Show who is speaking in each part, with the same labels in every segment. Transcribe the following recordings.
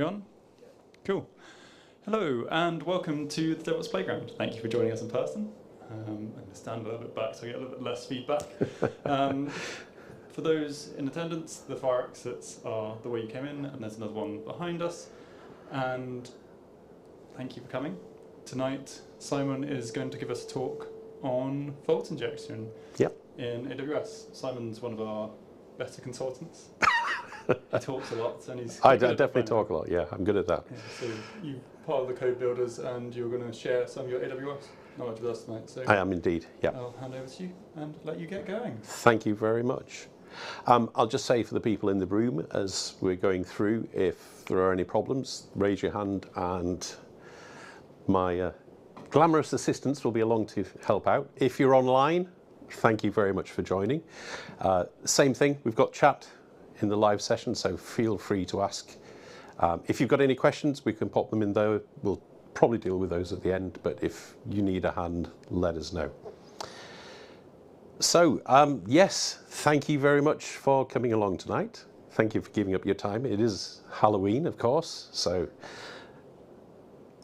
Speaker 1: We on? Cool. Hello and welcome to the DevOps Playground. Thank you for joining us in person. I'm going to stand a little bit back so I get a little bit less feedback. For those in attendance, the fire exits are the way you came in, and there's another one behind us. And thank you for coming. Tonight, Simon is going to give us a talk on fault injection in AWS. Simon's one of our better consultants. He talks a lot, and he's.
Speaker 2: I definitely talk a lot. Yeah, I'm good at that.
Speaker 1: Yeah, so you're part of the code builders, and you're going to share some of your AWS knowledge with us tonight. So
Speaker 2: I am indeed. Yeah.
Speaker 1: I'll hand over to you and let you get going.
Speaker 2: Thank you very much. I'll just say for the people in the room as we're going through, if there are any problems, raise your hand, and my glamorous assistants will be along to help out. If you're online, thank you very much for joining. Same thing. We've got chat in the live session, so feel free to ask. If you've got any questions, we can pop them in there. We'll probably deal with those at the end, but if you need a hand, let us know. So, yes, thank you very much for coming along tonight. Thank you for giving up your time. It is Halloween, of course, so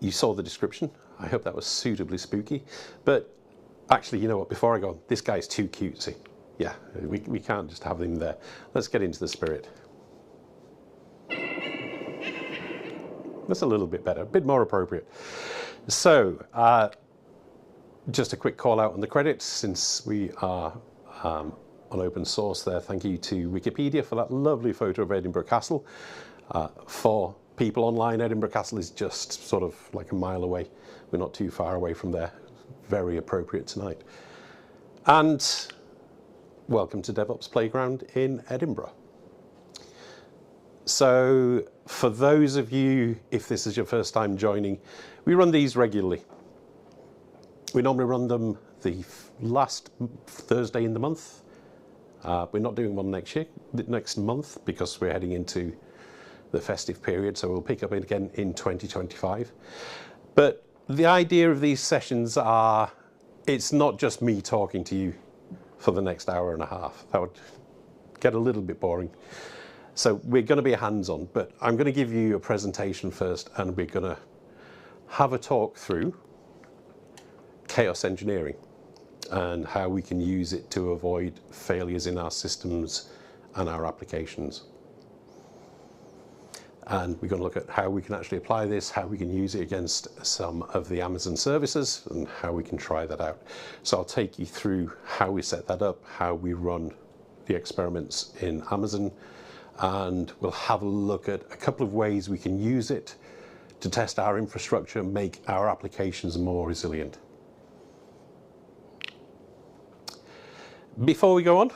Speaker 2: you saw the description. I hope that was suitably spooky. But actually, you know what, before I go on, this guy's too cutesy. Yeah, we can't just have him there. Let's get into the spirit. That's a little bit better, a bit more appropriate. So, just a quick call out on the credits, since we are on open source there. Thank you to Wikipedia for that lovely photo of Edinburgh Castle. For people online, Edinburgh Castle is just sort of like a mile away. We're not too far away from there. Very appropriate tonight. And welcome to DevOps Playground in Edinburgh. So for those of you, if this is your first time joining, we run these regularly. We normally run them the last Thursday in the month. We're not doing one next month because we're heading into the festive period, so we'll pick up again in 2025. But the idea of these sessions are, it's not just me talking to you for the next hour and a half. That would get a little bit boring. So we're going to be hands-on, but I'm going to give you a presentation first, and we're going to have a talk through chaos engineering and how we can use it to avoid failures in our systems and our applications. And we're going to look at how we can actually apply this, how we can use it against some of the Amazon services, and how we can try that out. So I'll take you through how we set that up, how we run the experiments in Amazon, and we'll have a look at a couple of ways we can use it to test our infrastructure, make our applications more resilient. Before we go on,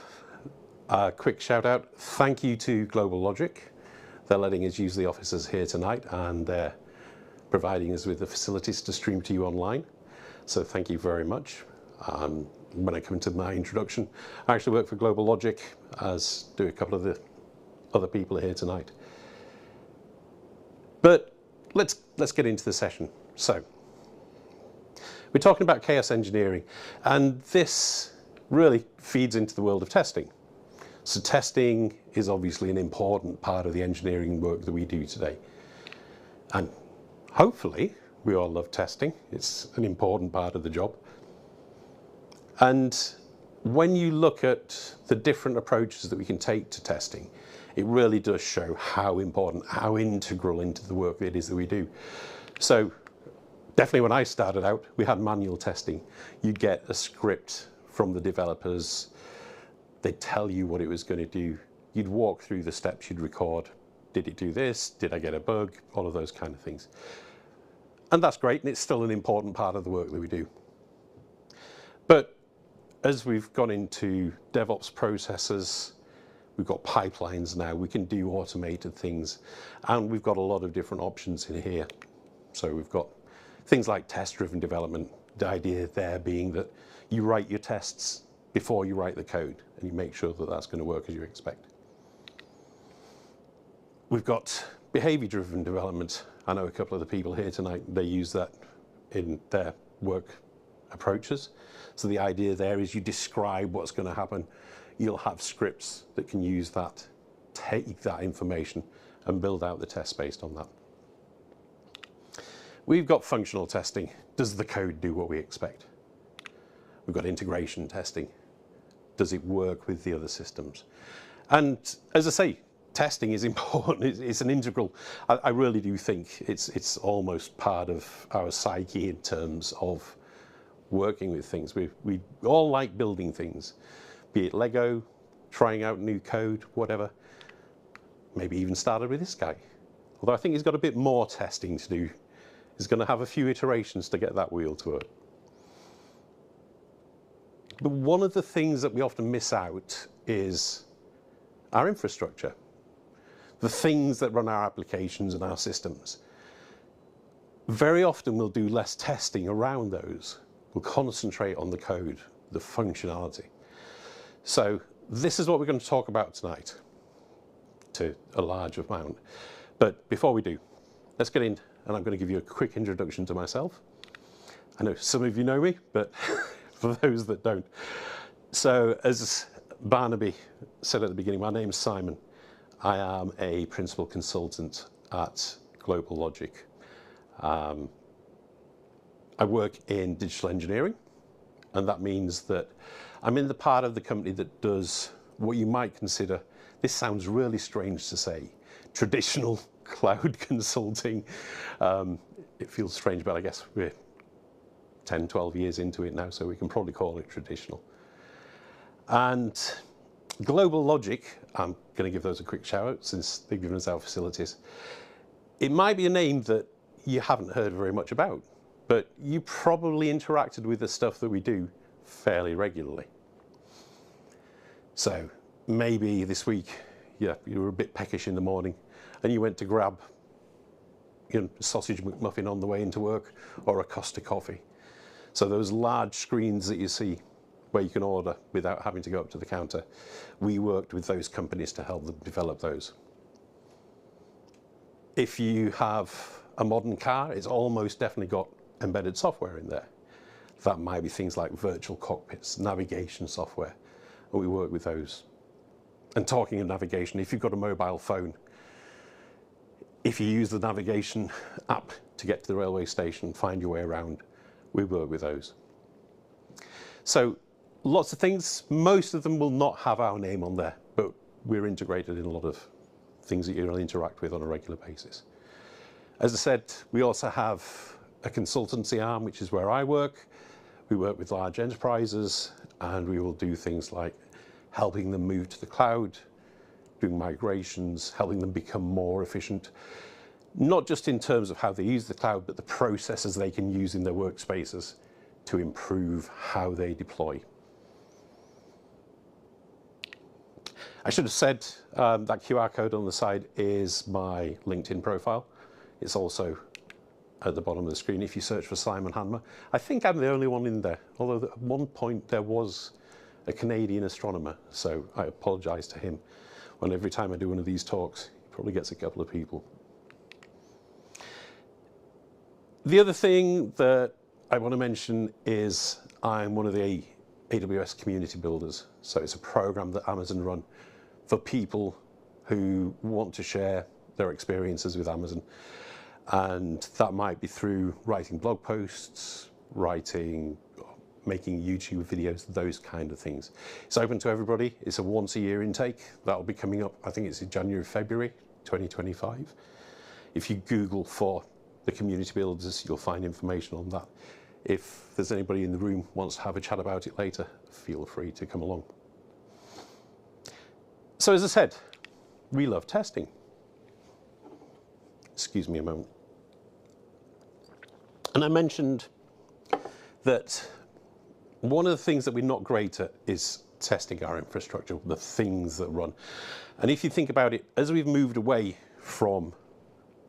Speaker 2: a quick shout out. Thank you to Global Logic. They're letting us use the offices here tonight, and they're providing us with the facilities to stream to you online. So thank you very much. When I come into my introduction, I actually work for Global Logic, as do a couple of the other people here tonight. But let's get into the session. So we're talking about chaos engineering, and this really feeds into the world of testing. So testing is obviously an important part of the engineering work that we do today. And hopefully we all love testing. It's an important part of the job. And when you look at the different approaches that we can take to testing, it really does show how important, how integral into the work it is that we do. So definitely when I started out, we had manual testing. You'd get a script from the developers. They'd tell you what it was going to do. You'd walk through the steps, you'd record. Did it do this? Did I get a bug? All of those kind of things. And that's great, and it's still an important part of the work that we do. But as we've gone into DevOps processes, we've got pipelines now, we can do automated things, and we've got a lot of different options in here. So we've got things like test-driven development, the idea there being that you write your tests before you write the code, and you make sure that that's going to work as you expect. We've got behavior-driven development. I know a couple of the people here tonight, they use that in their work approaches. So the idea there is you describe what's going to happen. You'll have scripts that can use that, take that information and build out the tests based on that. We've got functional testing. Does the code do what we expect? We've got integration testing. Does it work with the other systems? And as I say, testing is important. It's an integral. I really do think it's almost part of our psyche in terms of working with things. We all like building things, be it Lego, trying out new code, whatever. Maybe even started with this guy. Although I think he's got a bit more testing to do. He's going to have a few iterations to get that wheel to work. But one of the things that we often miss out is our infrastructure. The things that run our applications and our systems. Very often we'll do less testing around those. We'll concentrate on the code, the functionality. So this is what we're going to talk about tonight, to a large amount. But before we do, let's get in, and I'm going to give you a quick introduction to myself. I know some of you know me, but for those that don't. So as Barnaby said at the beginning, my name's Simon. I am a principal consultant at Global Logic. I work in digital engineering, and that means that I'm in the part of the company that does what you might consider, this sounds really strange to say, traditional cloud consulting. It feels strange, but I guess we're 10, 12 years into it now, so we can probably call it traditional. And Global Logic, I'm going to give those a quick shout out since they've given us our facilities. It might be a name that you haven't heard very much about, but you probably interacted with the stuff that we do fairly regularly. So maybe this week, you were a bit peckish in the morning and you went to grab a sausage McMuffin on the way into work or a Costa coffee. So those large screens that you see where you can order without having to go up to the counter, we worked with those companies to help them develop those. If you have a modern car, it's almost definitely got embedded software in there. That might be things like virtual cockpits, navigation software, and we work with those. And talking of navigation, if you've got a mobile phone, if you use the navigation app to get to the railway station, find your way around, we work with those. So lots of things, most of them will not have our name on there, but we're integrated in a lot of things that you'll interact with on a regular basis. As I said, we also have a consultancy arm, which is where I work. We work with large enterprises, and we will do things like helping them move to the cloud, doing migrations, helping them become more efficient, not just in terms of how they use the cloud, but the processes they can use in their workspaces to improve how they deploy. I should have said that QR code on the side is my LinkedIn profile. It's also at the bottom of the screen if you search for Simon Hanmer. I think I'm the only one in there, although at one point there was a Canadian astronomer, so I apologise to him. When every time I do one of these talks, he probably gets a couple of people. The other thing that I want to mention is I'm one of the AWS community builders. So it's a program that Amazon run for people who want to share their experiences with Amazon. And that might be through writing blog posts, making YouTube videos, those kind of things. It's open to everybody. It's a once-a-year intake. That'll be coming up, I think it's in January, February 2025. If you Google for the community builders, you'll find information on that. If there's anybody in the room who wants to have a chat about it later, feel free to come along. So as I said, we love testing. Excuse me a moment. And I mentioned that one of the things that we're not great at is testing our infrastructure, the things that run. And if you think about it, as we've moved away from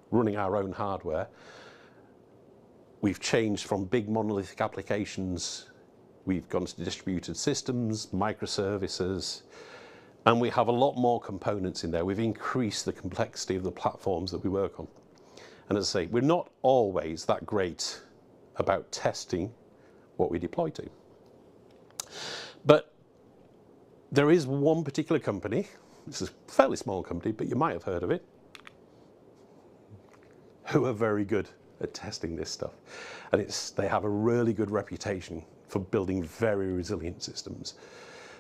Speaker 2: running our own hardware, we've changed from big monolithic applications, we've gone to distributed systems, microservices, and we have a lot more components in there. We've increased the complexity of the platforms that we work on. And as I say, we're not always that great about testing what we deploy to. But there is one particular company, this is a fairly small company, but you might have heard of it, who are very good at testing this stuff. And they have a really good reputation for building very resilient systems.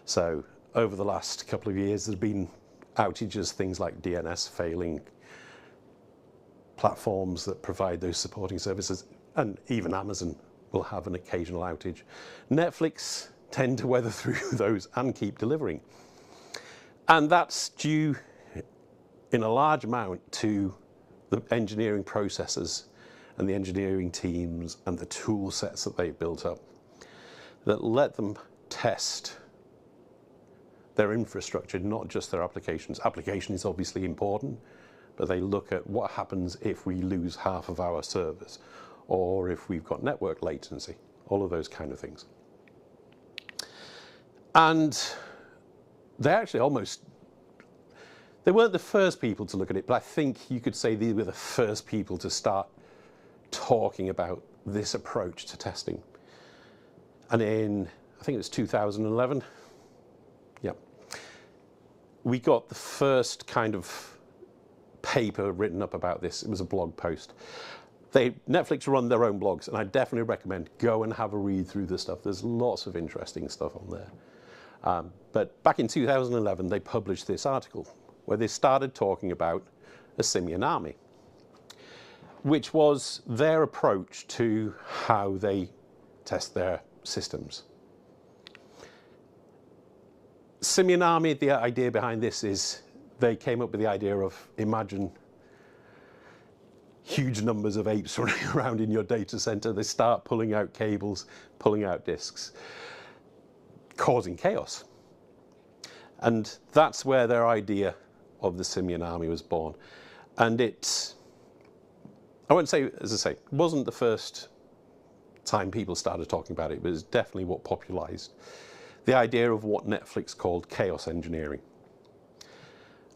Speaker 2: So over the last couple of years, there's been outages, things like DNS failing, platforms that provide those supporting services, and even Amazon will have an occasional outage. Netflix tend to weather through those and keep delivering. And that's due in a large amount to the engineering processes and the engineering teams and the tool sets that they've built up that let them test their infrastructure, not just their applications. Application is obviously important, but they look at what happens if we lose half of our servers, or if we've got network latency, all of those kind of things. And they actually they weren't the first people to look at it, but I think you could say they were the first people to start talking about this approach to testing. And in, I think it was 2011, yeah, we got the first kind of paper written up about this. It was a blog post. Netflix run their own blogs, and I definitely recommend go and have a read through this stuff. There's lots of interesting stuff on there. But back in 2011, they published this article where they started talking about a simian army, which was their approach to how they test their systems. Simian army, the idea behind this is they came up with the idea of, imagine huge numbers of apes running around in your data center. They start pulling out cables, pulling out disks, causing chaos. And that's where their idea of the simian army was born. And I won't say, as I say, it wasn't the first time people started talking about it. It was definitely what popularized the idea of what Netflix called chaos engineering.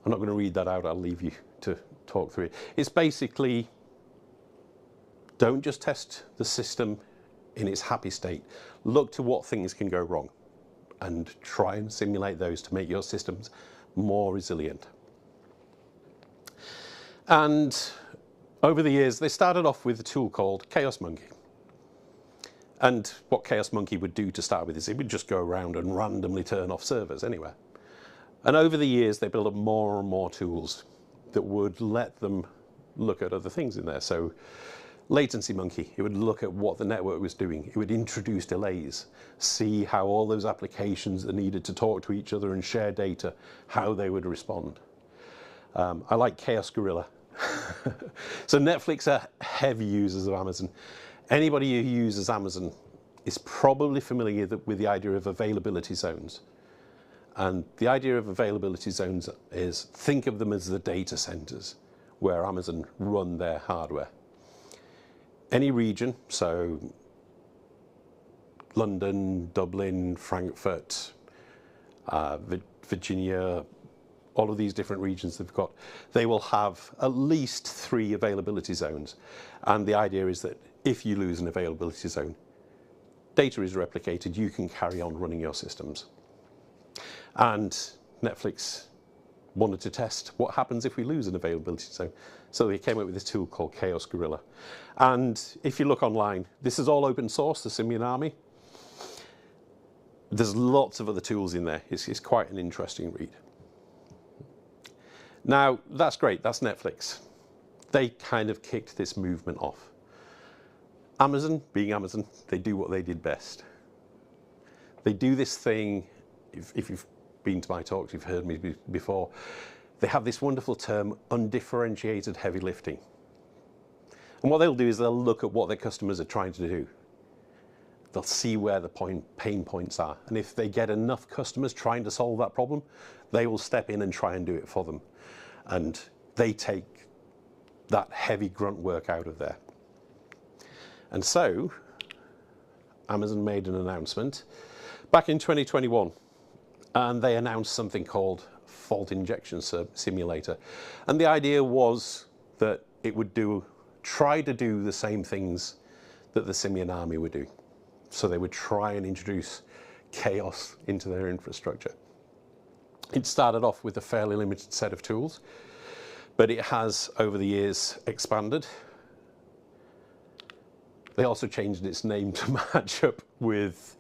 Speaker 2: I'm not going to read that out. I'll leave you to talk through it. It's basically, don't just test the system in its happy state. Look to what things can go wrong and try and simulate those to make your systems more resilient. And over the years, they started off with a tool called Chaos Monkey. And what Chaos Monkey would do to start with is it would just go around and randomly turn off servers anywhere. And over the years, they built up more and more tools that would let them look at other things in there. So Latency Monkey, it would look at what the network was doing. It would introduce delays, see how all those applications that needed to talk to each other and share data, how they would respond. I like Chaos Gorilla. So Netflix are heavy users of Amazon. Anybody who uses Amazon is probably familiar with the idea of availability zones. And the idea of availability zones is, think of them as the data centers where Amazon run their hardware. Any region, so London, Dublin, Frankfurt, Virginia, all of these different regions they've got, they will have at least 3 availability zones. And the idea is that if you lose an availability zone, data is replicated, you can carry on running your systems. And Netflix wanted to test what happens if we lose an availability zone. So they came up with this tool called Chaos Gorilla. And if you look online, this is all open source, the Simian Army. There's lots of other tools in there. It's quite an interesting read. Now, that's great, that's Netflix. They kind of kicked this movement off. Amazon, being Amazon, they do what they did best. They do this thing, if you've been to my talks, you've heard me before, they have this wonderful term, undifferentiated heavy lifting. And what they'll do is they'll look at what their customers are trying to do. They'll see where the pain points are. And if they get enough customers trying to solve that problem, they will step in and try and do it for them. And they take that heavy grunt work out of there. And so, Amazon made an announcement back in 2021, and they announced something called Fault Injection Simulator. And the idea was that it would try to do the same things that the Simian Army would do. So they would try and introduce chaos into their infrastructure. It started off with a fairly limited set of tools, but it has, over the years, expanded. They also changed its name to match up with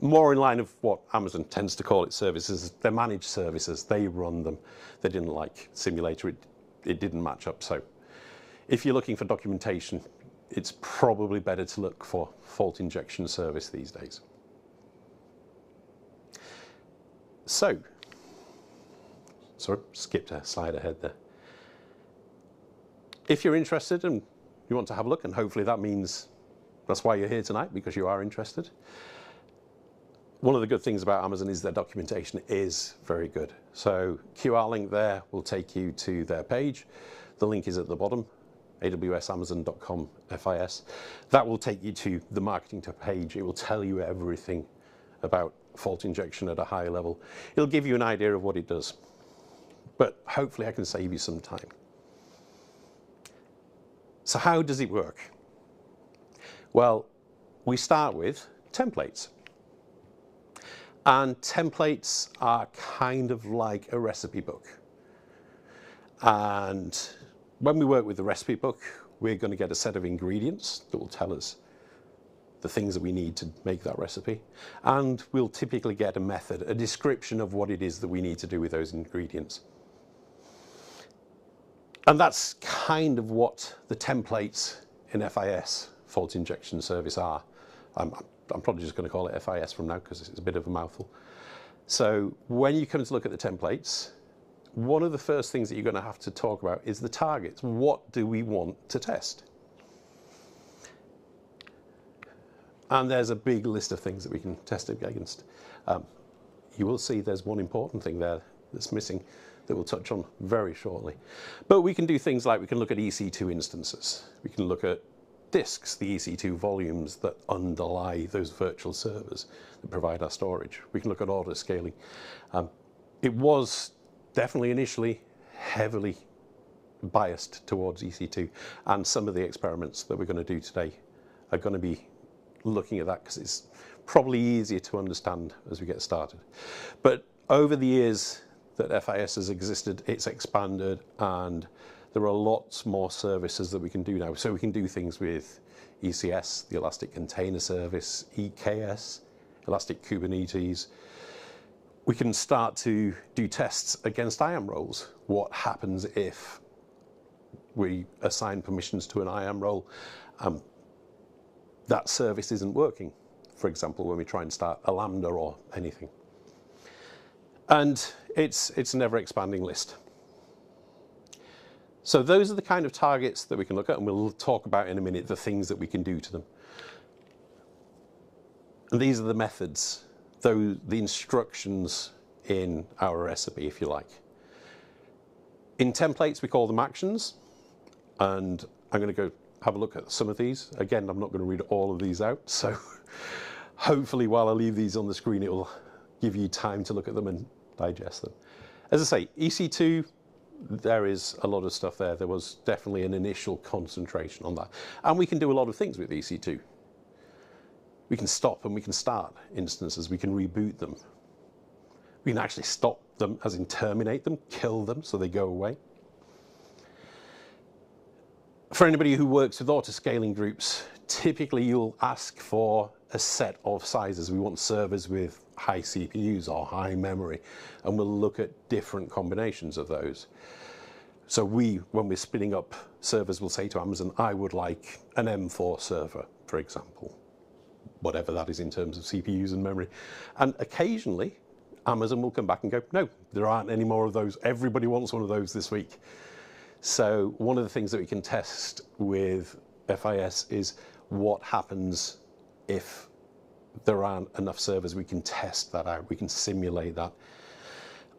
Speaker 2: more in line of what Amazon tends to call its services. They're managed services. They run them. They didn't like simulator. It didn't match up. So if you're looking for documentation, it's probably better to look for Fault Injection Service these days. So, sorry, skipped a slide ahead there. If you're interested and you want to have a look, and hopefully that means that's why you're here tonight, because you are interested. One of the good things about Amazon is their documentation is very good. So QR link there will take you to their page. The link is at the bottom, awsamazon.com/FIS. That will take you to the marketing page. It will tell you everything about fault injection at a high level. It'll give you an idea of what it does. But hopefully I can save you some time. So how does it work? Well, we start with templates. And templates are kind of like a recipe book. And when we work with the recipe book, we're going to get a set of ingredients that will tell us the things that we need to make that recipe. And we'll typically get a method, a description of what it is that we need to do with those ingredients. And that's kind of what the templates in FIS, Fault Injection Service, are. I'm probably just going to call it FIS from now because it's a bit of a mouthful. So when you come to look at the templates, one of the first things that you're going to have to talk about is the targets. What do we want to test? And there's a big list of things that we can test it against. You will see there's one important thing there that's missing that we'll touch on very shortly. But we can do things like we can look at EC2 instances. We can look at disks, the EC2 volumes that underlie those virtual servers that provide our storage. We can look at order scaling. It was definitely initially heavily biased towards EC2, and some of the experiments that we're going to do today are going to be looking at that because it's probably easier to understand as we get started. But over the years that FIS has existed, it's expanded, and there are lots more services that we can do now. So we can do things with ECS, the Elastic Container Service, EKS, Elastic Kubernetes. We can start to do tests against IAM roles. What happens if we assign permissions to an IAM role? That service isn't working, for example, when we try and start a Lambda or anything. And it's an ever-expanding list. So those are the kind of targets that we can look at, and we'll talk about in a minute the things that we can do to them. And these are the methods, the instructions in our recipe, if you like. In templates, we call them actions, and I'm going to go have a look at some of these. Again, I'm not going to read all of these out, so hopefully while I leave these on the screen, it will give you time to look at them and digest them. As I say, EC2, there is a lot of stuff there. There was definitely an initial concentration on that. And we can do a lot of things with EC2. We can stop and we can start instances. We can reboot them. We can actually stop them, as in terminate them, kill them so they go away. For anybody who works with auto-scaling groups, typically you'll ask for a set of sizes. We want servers with high CPUs or high memory, and we'll look at different combinations of those. So when we're spinning up servers, we'll say to Amazon, I would like an M4 server, for example, whatever that is in terms of CPUs and memory. And occasionally, Amazon will come back and go, no, there aren't any more of those. Everybody wants one of those this week. So one of the things that we can test with FIS is what happens if there aren't enough servers. We can test that out. We can simulate that.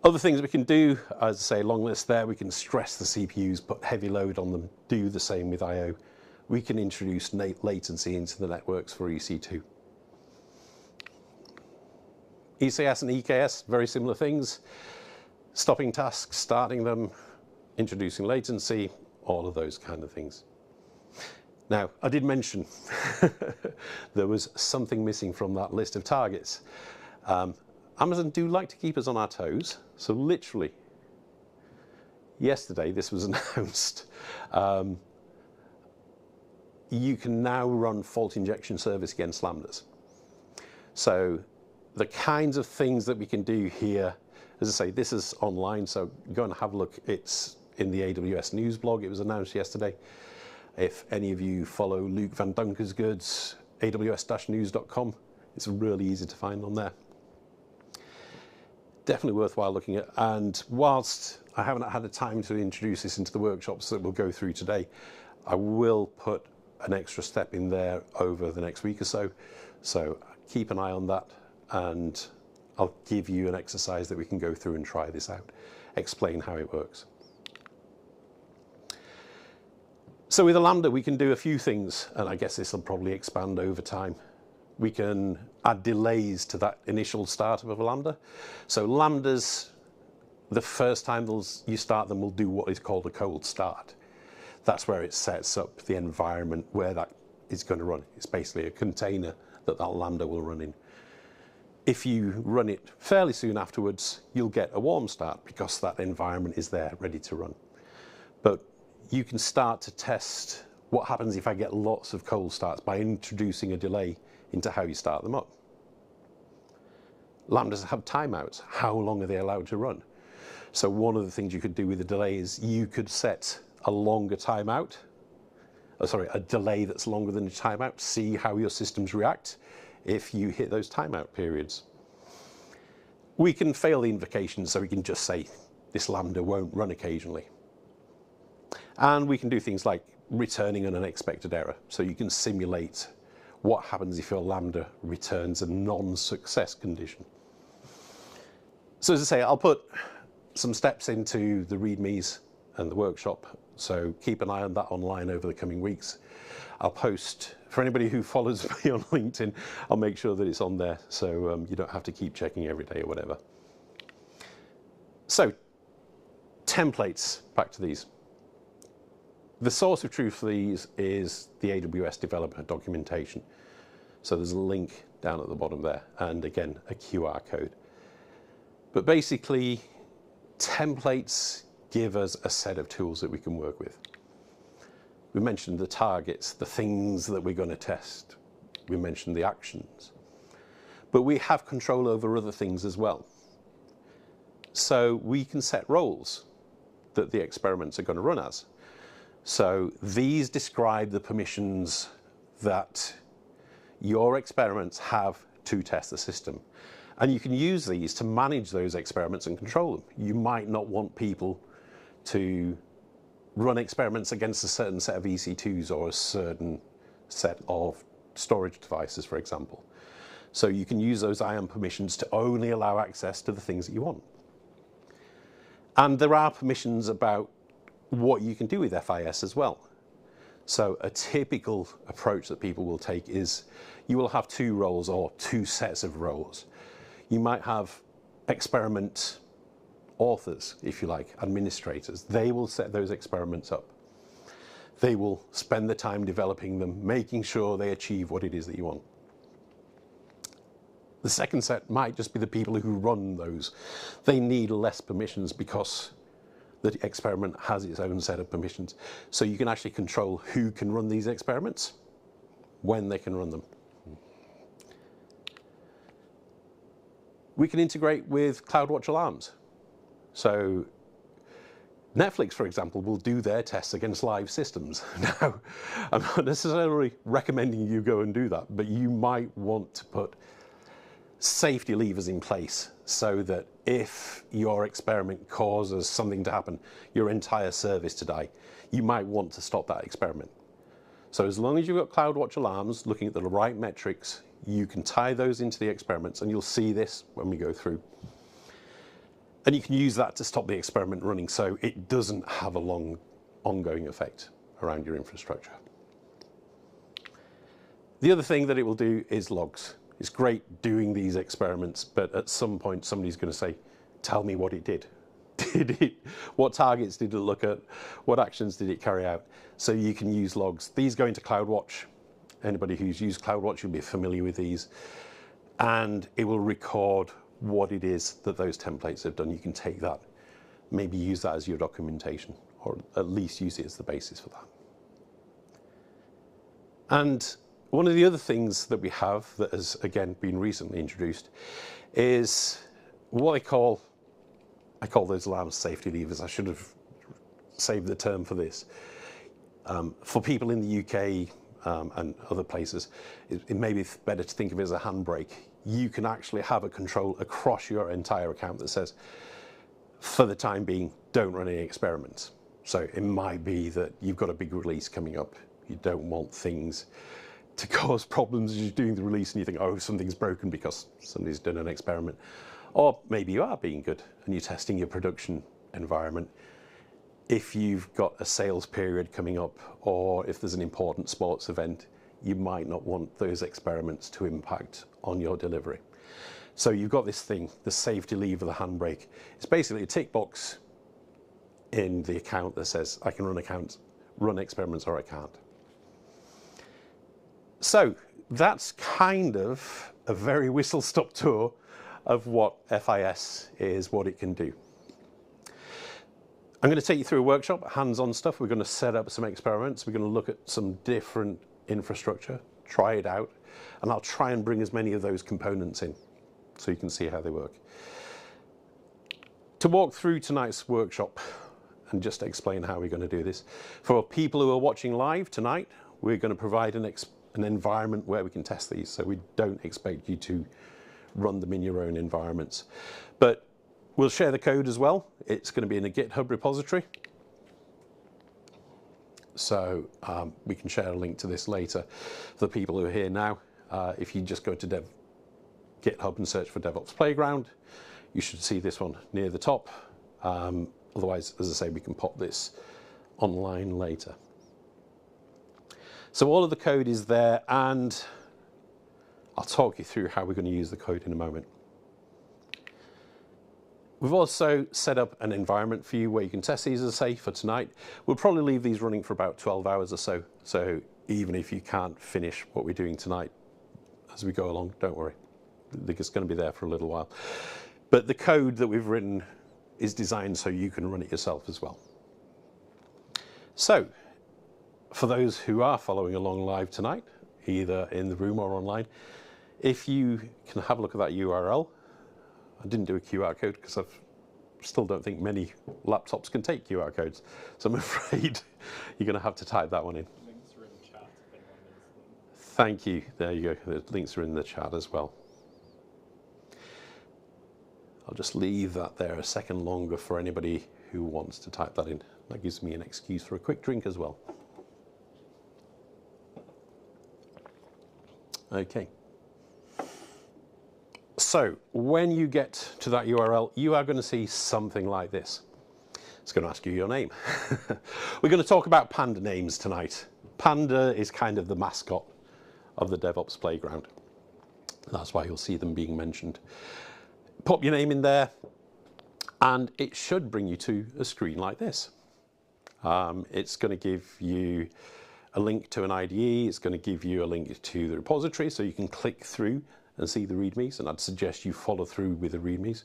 Speaker 2: Other things we can do, as I say, long list there, we can stress the CPUs, put heavy load on them, do the same with I/O. We can introduce latency into the networks for EC2. ECS and EKS, very similar things. Stopping tasks, starting them, introducing latency, all of those kind of things. Now, I did mention there was something missing from that list of targets. Amazon do like to keep us on our toes, so literally yesterday this was announced. you can now run fault injection service against Lambdas. So the kinds of things that we can do here, as I say, this is online, so go and have a look. It's in the AWS news blog. It was announced yesterday. If any of you follow Luke Van Dunkersgood's aws-news.com, it's really easy to find on there. Definitely worthwhile looking at. And whilst I haven't had the time to introduce this into the workshops that we'll go through today, I will put an extra step in there over the next week or so. So keep an eye on that, and I'll give you an exercise that we can go through and try this out, explain how it works. So with a Lambda, we can do a few things, and I guess this will probably expand over time. We can add delays to that initial startup of a Lambda. So Lambdas, the first time you start them, will do what is called a cold start. That's where it sets up the environment where that is going to run. It's basically a container that Lambda will run in. If you run it fairly soon afterwards, you'll get a warm start because that environment is there ready to run. But you can start to test what happens if I get lots of cold starts by introducing a delay into how you start them up. Lambdas have timeouts. How long are they allowed to run? So one of the things you could do with a delay is you could set a longer timeout, a delay that's longer than a timeout, see how your systems react if you hit those timeout periods. We can fail the invocation, so we can just say this Lambda won't run occasionally. And we can do things like returning an unexpected error. So you can simulate what happens if your Lambda returns a non-success condition. So as I say, I'll put some steps into the READMEs and the workshop, so keep an eye on that online over the coming weeks. I'll post, for anybody who follows me on LinkedIn, I'll make sure that it's on there, so you don't have to keep checking every day or whatever. So, templates, back to these. The source of truth for these is the AWS developer documentation. So there's a link down at the bottom there, and again, a QR code. But basically, templates give us a set of tools that we can work with. We mentioned the targets, the things that we're going to test. We mentioned the actions. But we have control over other things as well. So we can set roles that the experiments are going to run as. So these describe the permissions that your experiments have to test the system. And you can use these to manage those experiments and control them. You might not want people to run experiments against a certain set of EC2s or a certain set of storage devices, for example. So you can use those IAM permissions to only allow access to the things that you want. And there are permissions about what you can do with FIS as well. So a typical approach that people will take is you will have two roles or two sets of roles. You might have experiment authors, if you like, administrators. They will set those experiments up. They will spend the time developing them, making sure they achieve what it is that you want. The second set might just be the people who run those. They need less permissions because the experiment has its own set of permissions. So you can actually control who can run these experiments, when they can run them. We can integrate with CloudWatch alarms. So Netflix, for example, will do their tests against live systems. Now, I'm not necessarily recommending you go and do that, but you might want to put safety levers in place so that if your experiment causes something to happen, your entire service to die, you might want to stop that experiment. So as long as you've got CloudWatch alarms looking at the right metrics, you can tie those into the experiments, and you'll see this when we go through. And you can use that to stop the experiment running so it doesn't have a long ongoing effect around your infrastructure. The other thing that it will do is logs. It's great doing these experiments, but at some point somebody's going to say, tell me what it did. What targets did it look at? What actions did it carry out? So you can use logs. These go into CloudWatch. Anybody who's used CloudWatch will be familiar with these. And it will record what it is that those templates have done. You can take that, maybe use that as your documentation, or at least use it as the basis for that. And one of the other things that we have that has, again, been recently introduced is what I call those alarm safety levers. I should have saved the term for this. For people in the UK and other places, it may be better to think of it as a handbrake. You can actually have a control across your entire account that says, for the time being, don't run any experiments. So it might be that you've got a big release coming up. You don't want things to cause problems as you're doing the release and you think, oh, something's broken because somebody's done an experiment. Or maybe you are being good and you're testing your production environment. If you've got a sales period coming up, or if there's an important sports event, you might not want those experiments to impact on your delivery. So you've got this thing, the safety lever, the handbrake. It's basically a tick box in the account that says I can run experiments or I can't. So that's kind of a very whistle-stop tour of what FIS is, what it can do. I'm going to take you through a workshop, hands-on stuff. We're going to set up some experiments. We're going to look at some different infrastructure, try it out, and I'll try and bring as many of those components in so you can see how they work. To walk through tonight's workshop and just explain how we're going to do this, for people who are watching live tonight, we're going to provide an environment where we can test these, so we don't expect you to run them in your own environments. But we'll share the code as well. It's going to be in a GitHub repository. So we can share a link to this later for the people who are here now. If you just go to GitHub and search for DevOps Playground, you should see this one near the top. Otherwise, as I say, we can pop this online later. So all of the code is there, and I'll talk you through how we're going to use the code in a moment. We've also set up an environment for you where you can test these, as I say, for tonight. We'll probably leave these running for about 12 hours or so. So even if you can't finish what we're doing tonight as we go along, don't worry. It's going to be there for a little while. But the code that we've written is designed so you can run it yourself as well. So for those who are following along live tonight, either in the room or online, if you can have a look at that URL. I didn't do a QR code because I still don't think many laptops can take QR codes. So I'm afraid you're going to have to type that one in.
Speaker 1: Links are in the chat if anyone needs them.
Speaker 2: Thank you. There you go. The links are in the chat as well. I'll just leave that there a second longer for anybody who wants to type that in. That gives me an excuse for a quick drink as well. Okay. So when you get to that URL, you are going to see something like this. It's going to ask you your name. We're going to talk about Panda names tonight. Panda is kind of the mascot of the DevOps Playground. That's why you'll see them being mentioned. Pop your name in there, and it should bring you to a screen like this. It's going to give you a link to an IDE. It's going to give you a link to the repository, so you can click through and see the READMEs, and I'd suggest you follow through with the READMEs.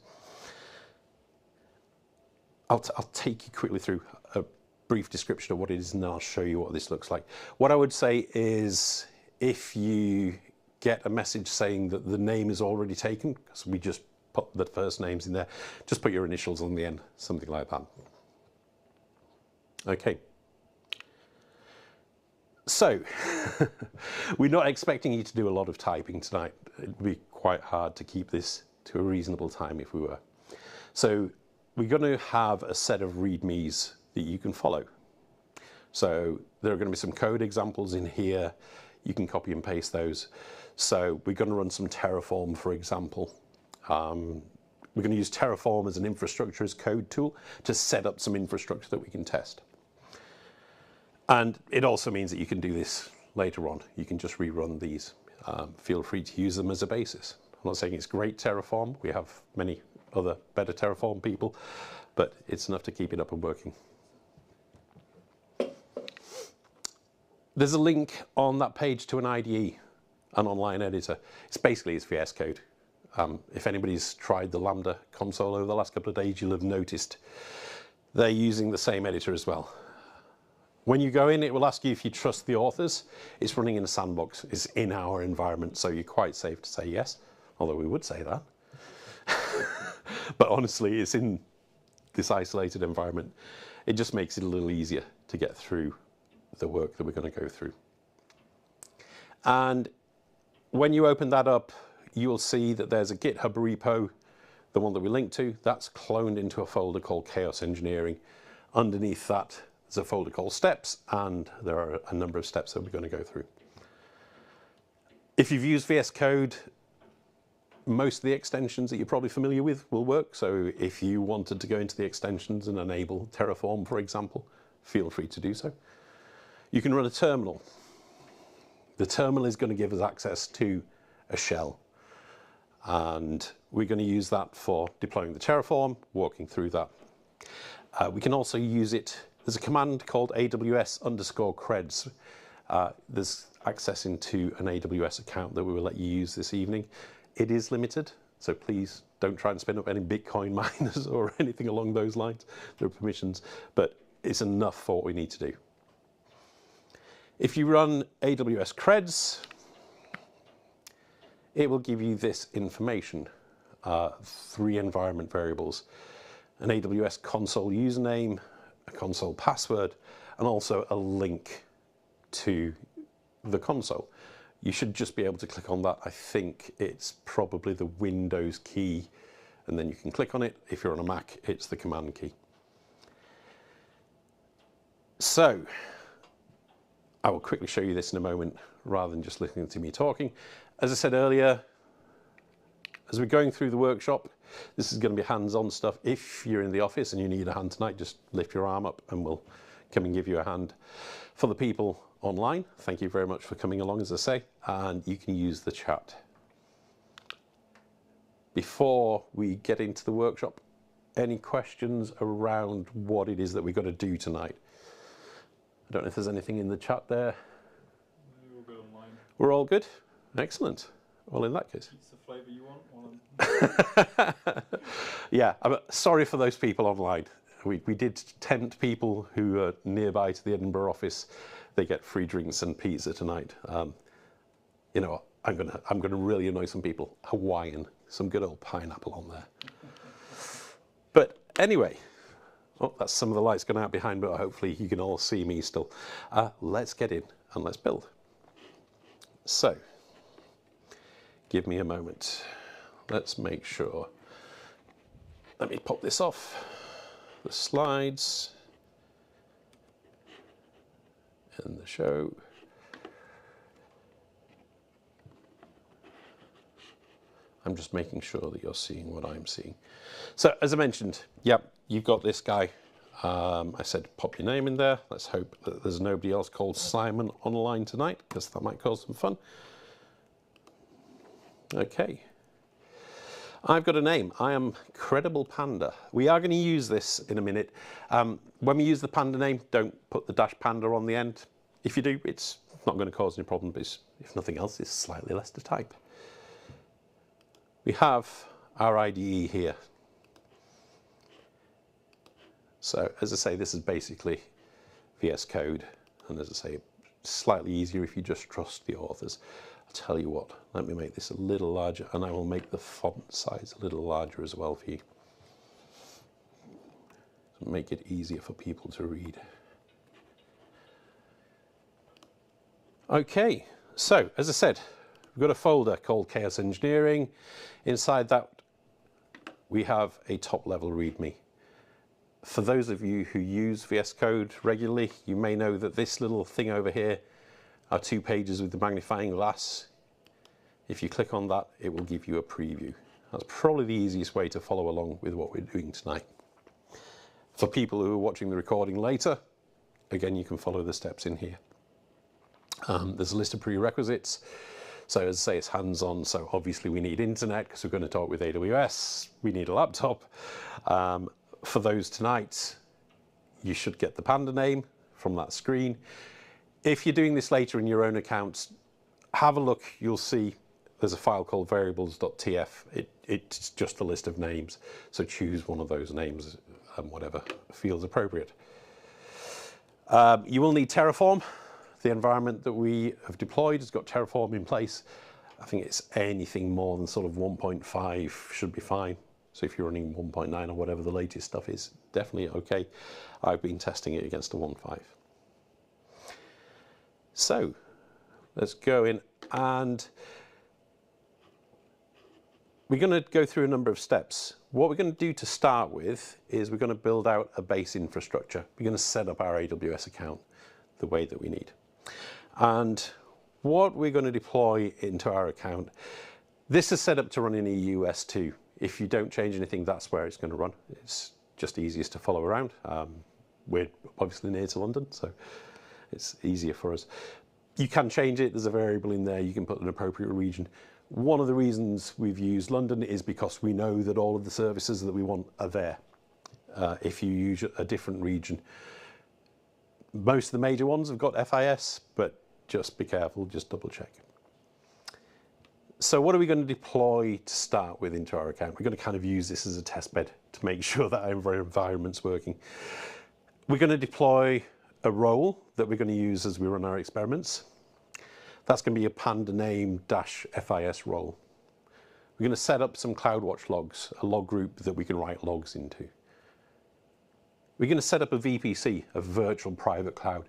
Speaker 2: I'll take you quickly through a brief description of what it is, and then I'll show you what this looks like. What I would say is, if you get a message saying that the name is already taken, because we just put the first names in there, just put your initials on the end, something like that. Okay. So, we're not expecting you to do a lot of typing tonight. It'd be quite hard to keep this to a reasonable time if we were. So, we're going to have a set of READMEs that you can follow. So, there are going to be some code examples in here. You can copy and paste those. So, we're going to run some Terraform, for example. We're going to use Terraform as an infrastructure as code tool to set up some infrastructure that we can test. And it also means that you can do this later on. You can just rerun these. Feel free to use them as a basis. I'm not saying it's great Terraform. We have many other better Terraform people, but it's enough to keep it up and working. There's a link on that page to an IDE, an online editor. It's basically it's VS Code. If anybody's tried the Lambda console over the last couple of days, you'll have noticed they're using the same editor as well. When you go in, it will ask you if you trust the authors. It's running in a sandbox. It's in our environment, so you're quite safe to say yes, although we would say that. But honestly, it's in this isolated environment. It just makes it a little easier to get through the work that we're going to go through. And when you open that up, you'll see that there's a GitHub repo, the one that we linked to, that's cloned into a folder called Chaos Engineering. Underneath that, there's a folder called Steps, and there are a number of steps that we're going to go through. If you've used VS Code, most of the extensions that you're probably familiar with will work. So if you wanted to go into the extensions and enable Terraform, for example, feel free to do so. You can run a terminal. The terminal is going to give us access to a shell. And we're going to use that for deploying the Terraform, walking through that. We can also use it, there's a command called AWS_creds. There's access into an AWS account that we will let you use this evening. It is limited, so please don't try and spin up any Bitcoin miners or anything along those lines. There are permissions, but it's enough for what we need to do. If you run AWS creds, it will give you this information, 3 environment variables, an AWS console username, a console password, and also a link to the console. You should just be able to click on that. I think it's probably the Windows key, and then you can click on it. If you're on a Mac, it's the Command key. So, I will quickly show you this in a moment, rather than just listening to me talking. As I said earlier, as we're going through the workshop, this is going to be hands-on stuff. If you're in the office and you need a hand tonight, just lift your arm up and we'll come and give you a hand. For the people online, thank you very much for coming along, as I say, and you can use the chat. Before we get into the workshop, any questions around what it is that we've got to do tonight? I don't know if there's anything in the chat there.
Speaker 1: We're all good online.
Speaker 2: We're all good? Excellent. Well, in that case.
Speaker 1: It's the flavour you want.
Speaker 2: Yeah, I'm sorry for those people online. We did tempt people who are nearby to the Edinburgh office. They get free drinks and pizza tonight. You know, I'm gonna really annoy some people. Hawaiian, some good old pineapple on there. But anyway, oh, that's some of the lights gone out behind, but hopefully you can all see me still. Let's get in and let's build. So, give me a moment. Let's make sure. Let me pop this off. The slides and the show. I'm just making sure that you're seeing what I'm seeing. So as I mentioned, yep, you've got this guy. I said pop your name in there. Let's hope that there's nobody else called Simon online tonight, because that might cause some fun. Okay. I've got a name. I am Credible Panda. We are going to use this in a minute. When we use the panda name, don't put the dash panda on the end. If you do, it's not going to cause any problem, but if nothing else, it's slightly less to type. We have our IDE here. So, as I say, this is basically VS Code. And as I say, slightly easier if you just trust the authors. I'll tell you what, let me make this a little larger, and I will make the font size a little larger as well for you. So make it easier for people to read. Okay, so as I said, we've got a folder called Chaos Engineering. Inside that, we have a top-level README. For those of you who use VS Code regularly, you may know that this little thing over here are 2 pages with the magnifying glass. If you click on that, it will give you a preview. That's probably the easiest way to follow along with what we're doing tonight. For people who are watching the recording later, again, you can follow the steps in here. There's a list of prerequisites. So as I say, it's hands-on, so obviously we need internet because we're going to talk with AWS. We need a laptop. For those tonight, you should get the Panda name from that screen. If you're doing this later in your own accounts, have a look. You'll see there's a file called variables.tf. It's just a list of names. So choose one of those names and whatever feels appropriate. You will need Terraform. The environment that we have deployed has got Terraform in place. I think it's anything more than sort of 1.5 should be fine. So if you're running 1.9 or whatever the latest stuff is, definitely okay. I've been testing it against a 1.5. So let's go in, and we're going to go through a number of steps. What we're going to do to start with is we're going to build out a base infrastructure. We're going to set up our AWS account the way that we need. And what we're going to deploy into our account, this is set up to run in EUS2. If you don't change anything, that's where it's going to run. It's just easiest to follow around. We're obviously near to London, so it's easier for us. You can change it. There's a variable in there. You can put an appropriate region. One of the reasons we've used London is because we know that all of the services that we want are there. If you use a different region, most of the major ones have got FIS, but just be careful, just double check. So what are we going to deploy to start with into our account? We're going to kind of use this as a test bed to make sure that our environment's working. We're going to deploy a role that we're going to use as we run our experiments. That's going to be a panda name -FIS role. We're going to set up some CloudWatch logs, a log group that we can write logs into. We're going to set up a VPC, a virtual private cloud.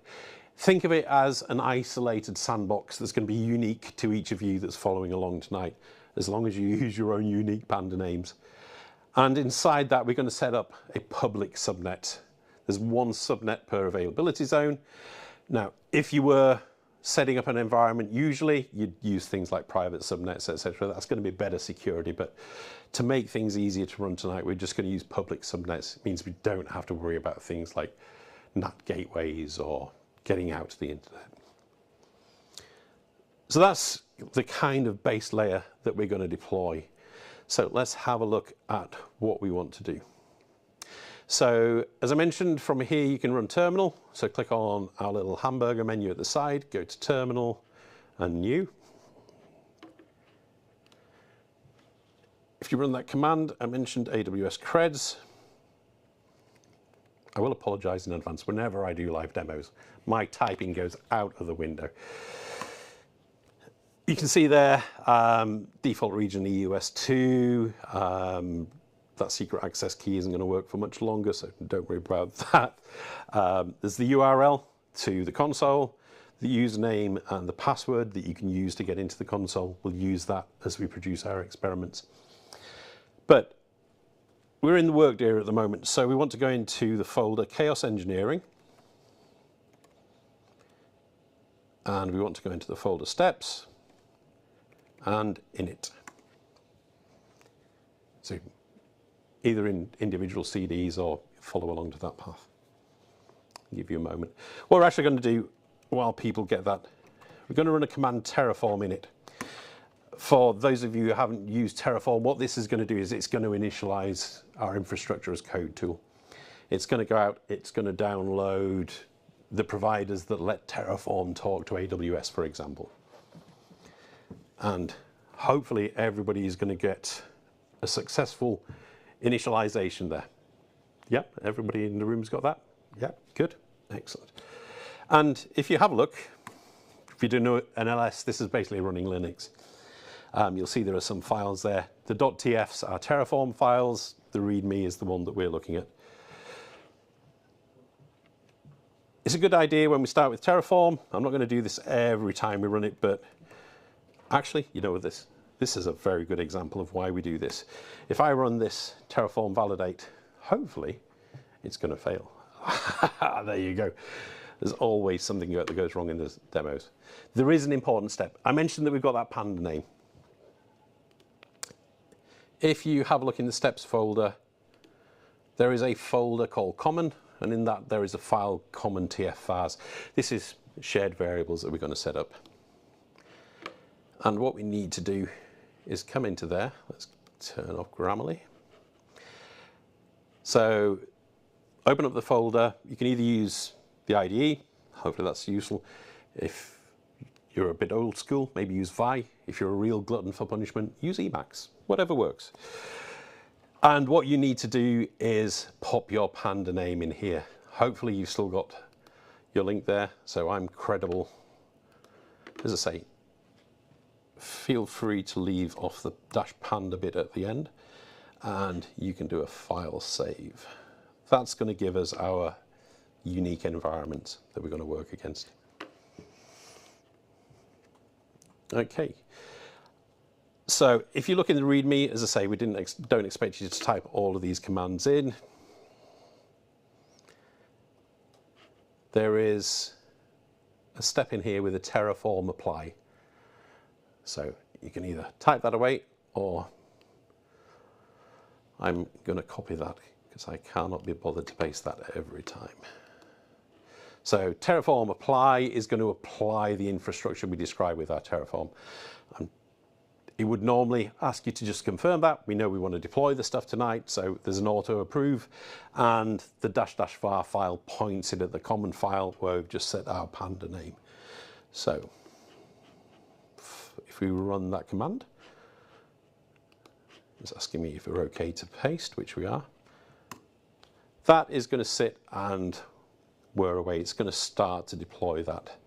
Speaker 2: Think of it as an isolated sandbox that's going to be unique to each of you that's following along tonight, as long as you use your own unique panda names. And inside that, we're going to set up a public subnet. There's one subnet per availability zone. Now, if you were setting up an environment, usually you'd use things like private subnets, etc. That's going to be better security, but to make things easier to run tonight, we're just going to use public subnets. It means we don't have to worry about things like NAT gateways or getting out to the internet. So that's the kind of base layer that we're going to deploy. So let's have a look at what we want to do. So as I mentioned, from here you can run terminal. So click on our little hamburger menu at the side, go to terminal and new. If you run that command, I mentioned AWS creds. I will apologize in advance. Whenever I do live demos, my typing goes out of the window. You can see there, default region EUS2. That secret access key isn't going to work for much longer, so don't worry about that. There's the URL to the console, the username and the password that you can use to get into the console. We'll use that as we produce our experiments. But we're in the work area at the moment, so we want to go into the folder Chaos Engineering. And we want to go into the folder Steps and Init. So either in individual CDs or follow along to that path. I'll give you a moment. What we're actually going to do while people get that, we're going to run a command Terraform init. For those of you who haven't used Terraform, what this is going to do is it's going to initialize our infrastructure as code tool. It's going to go out, it's going to download the providers that let Terraform talk to AWS, for example. And hopefully everybody is going to get a successful initialization there. Yep, everybody in the room's got that? Yep, good, excellent. And if you have a look, if you do know an LS, this is basically running Linux. You'll see there are some files there. The .tfs are Terraform files. The README is the one that we're looking at. It's a good idea when we start with Terraform. I'm not going to do this every time we run it, but actually, you know what this is a very good example of why we do this. If I run this Terraform validate, hopefully it's going to fail. There you go. There's always something that goes wrong in the demos. There is an important step. I mentioned that we've got that panda name. If you have a look in the steps folder, there is a folder called common, and in that there is a file common tf-vars. This is shared variables that we're going to set up. And what we need to do is come into there. Let's turn off Grammarly. So open up the folder. You can either use the IDE, hopefully that's useful. If you're a bit old school, maybe use Vi. If you're a real glutton for punishment, use Emacs, whatever works. And what you need to do is pop your panda name in here. Hopefully you've still got your link there. So I'm credible. As I say, feel free to leave off the dash panda bit at the end, and you can do a file save. That's going to give us our unique environment that we're going to work against. Okay. So if you look in the README, as I say, we don't expect you to type all of these commands in. There is a step in here with a Terraform apply. So you can either type that away, or I'm going to copy that because I cannot be bothered to paste that every time. So Terraform apply is going to apply the infrastructure we described with our Terraform. It would normally ask you to just confirm that. We know we want to deploy the stuff tonight, so there's an auto approve, and the --var file points it at the common file where we've just set our panda name. So if we run that command, it's asking me if we're okay to paste, which we are. That is going to sit and whir away. It's going to start to deploy that.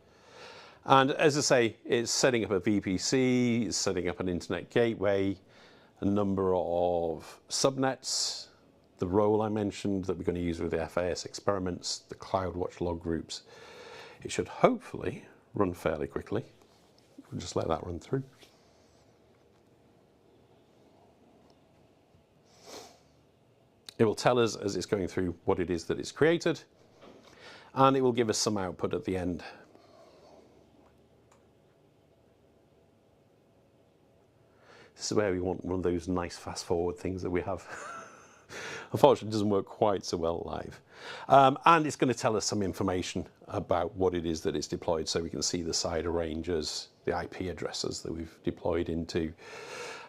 Speaker 2: And as I say, it's setting up a VPC, it's setting up an internet gateway, a number of subnets, the role I mentioned that we're going to use with the FAS experiments, the CloudWatch log groups. It should hopefully run fairly quickly. We'll just let that run through. It will tell us as it's going through what it is that it's created, and it will give us some output at the end. This is where we want one of those nice fast forward things that we have. Unfortunately, it doesn't work quite so well live. And it's going to tell us some information about what it is that it's deployed, so we can see the CIDR ranges, the IP addresses that we've deployed into.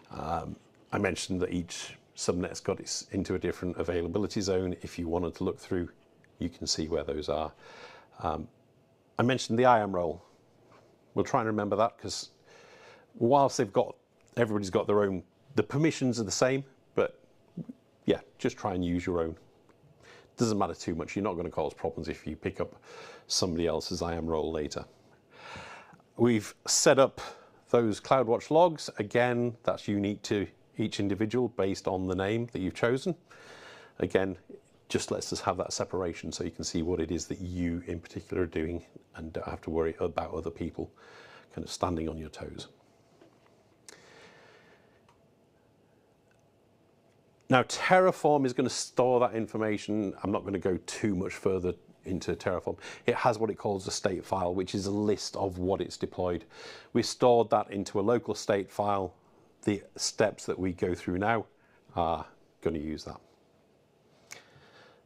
Speaker 2: I mentioned that each subnet's got into a different availability zone. If you wanted to look through, you can see where those are. I mentioned the IAM role. We'll try and remember that, because whilst everybody's got their own, the permissions are the same, but yeah, just try and use your own. Doesn't matter too much. You're not going to cause problems if you pick up somebody else's IAM role later. We've set up those CloudWatch logs. Again, that's unique to each individual based on the name that you've chosen. Again, just lets us have that separation so you can see what it is that you in particular are doing and don't have to worry about other people kind of standing on your toes. Now, Terraform is going to store that information. I'm not going to go too much further into Terraform. It has what it calls a state file, which is a list of what it's deployed. We stored that into a local state file. The steps that we go through now are going to use that.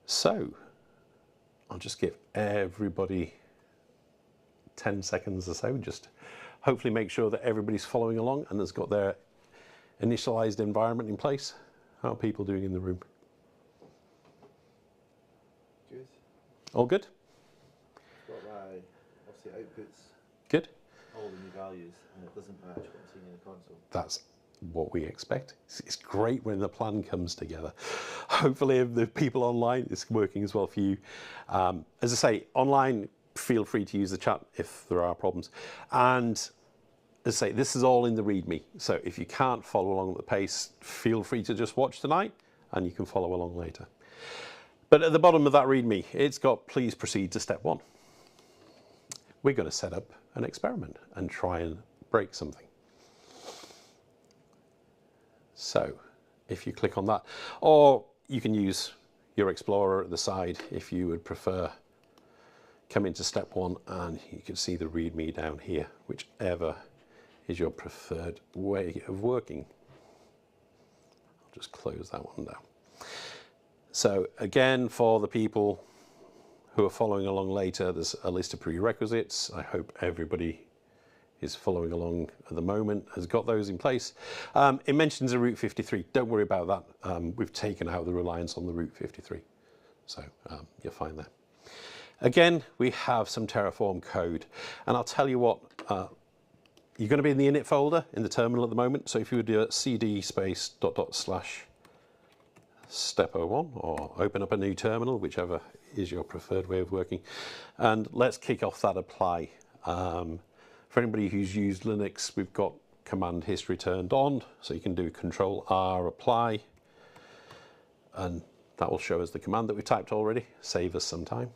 Speaker 2: So I'll just give everybody 10 seconds or so, just hopefully make sure that everybody's following along and has got their initialized environment in place. How are people doing in the room?
Speaker 3: Good.
Speaker 2: All good?
Speaker 3: Got my, obviously, outputs.
Speaker 2: Good.
Speaker 3: All the new values, and it doesn't match what I'm seeing in the console.
Speaker 2: That's what we expect. It's great when the plan comes together. Hopefully, if the people online, it's working as well for you. As I say, online, feel free to use the chat if there are problems. And as I say, this is all in the README. So if you can't follow along at the pace, feel free to just watch tonight and you can follow along later. But at the bottom of that README, it's got please proceed to step 1. We're going to set up an experiment and try and break something. So if you click on that, or you can use your Explorer at the side if you would prefer. Come into step 1 and you can see the README down here, whichever is your preferred way of working. I'll just close that one down. So again, for the people who are following along later, there's a list of prerequisites. I hope everybody is following along at the moment, has got those in place. It mentions a Route 53. Don't worry about that. We've taken out the reliance on the Route 53. So you'll find that. Again, we have some Terraform code. And I'll tell you what, you're going to be in the init folder in the terminal at the moment. So if you would do a cd space // step 01, or open up a new terminal, whichever is your preferred way of working. And let's kick off that apply. For anybody who's used Linux, we've got command history turned on, so you can do Control-R apply, and that will show us the command that we typed already, save us some time.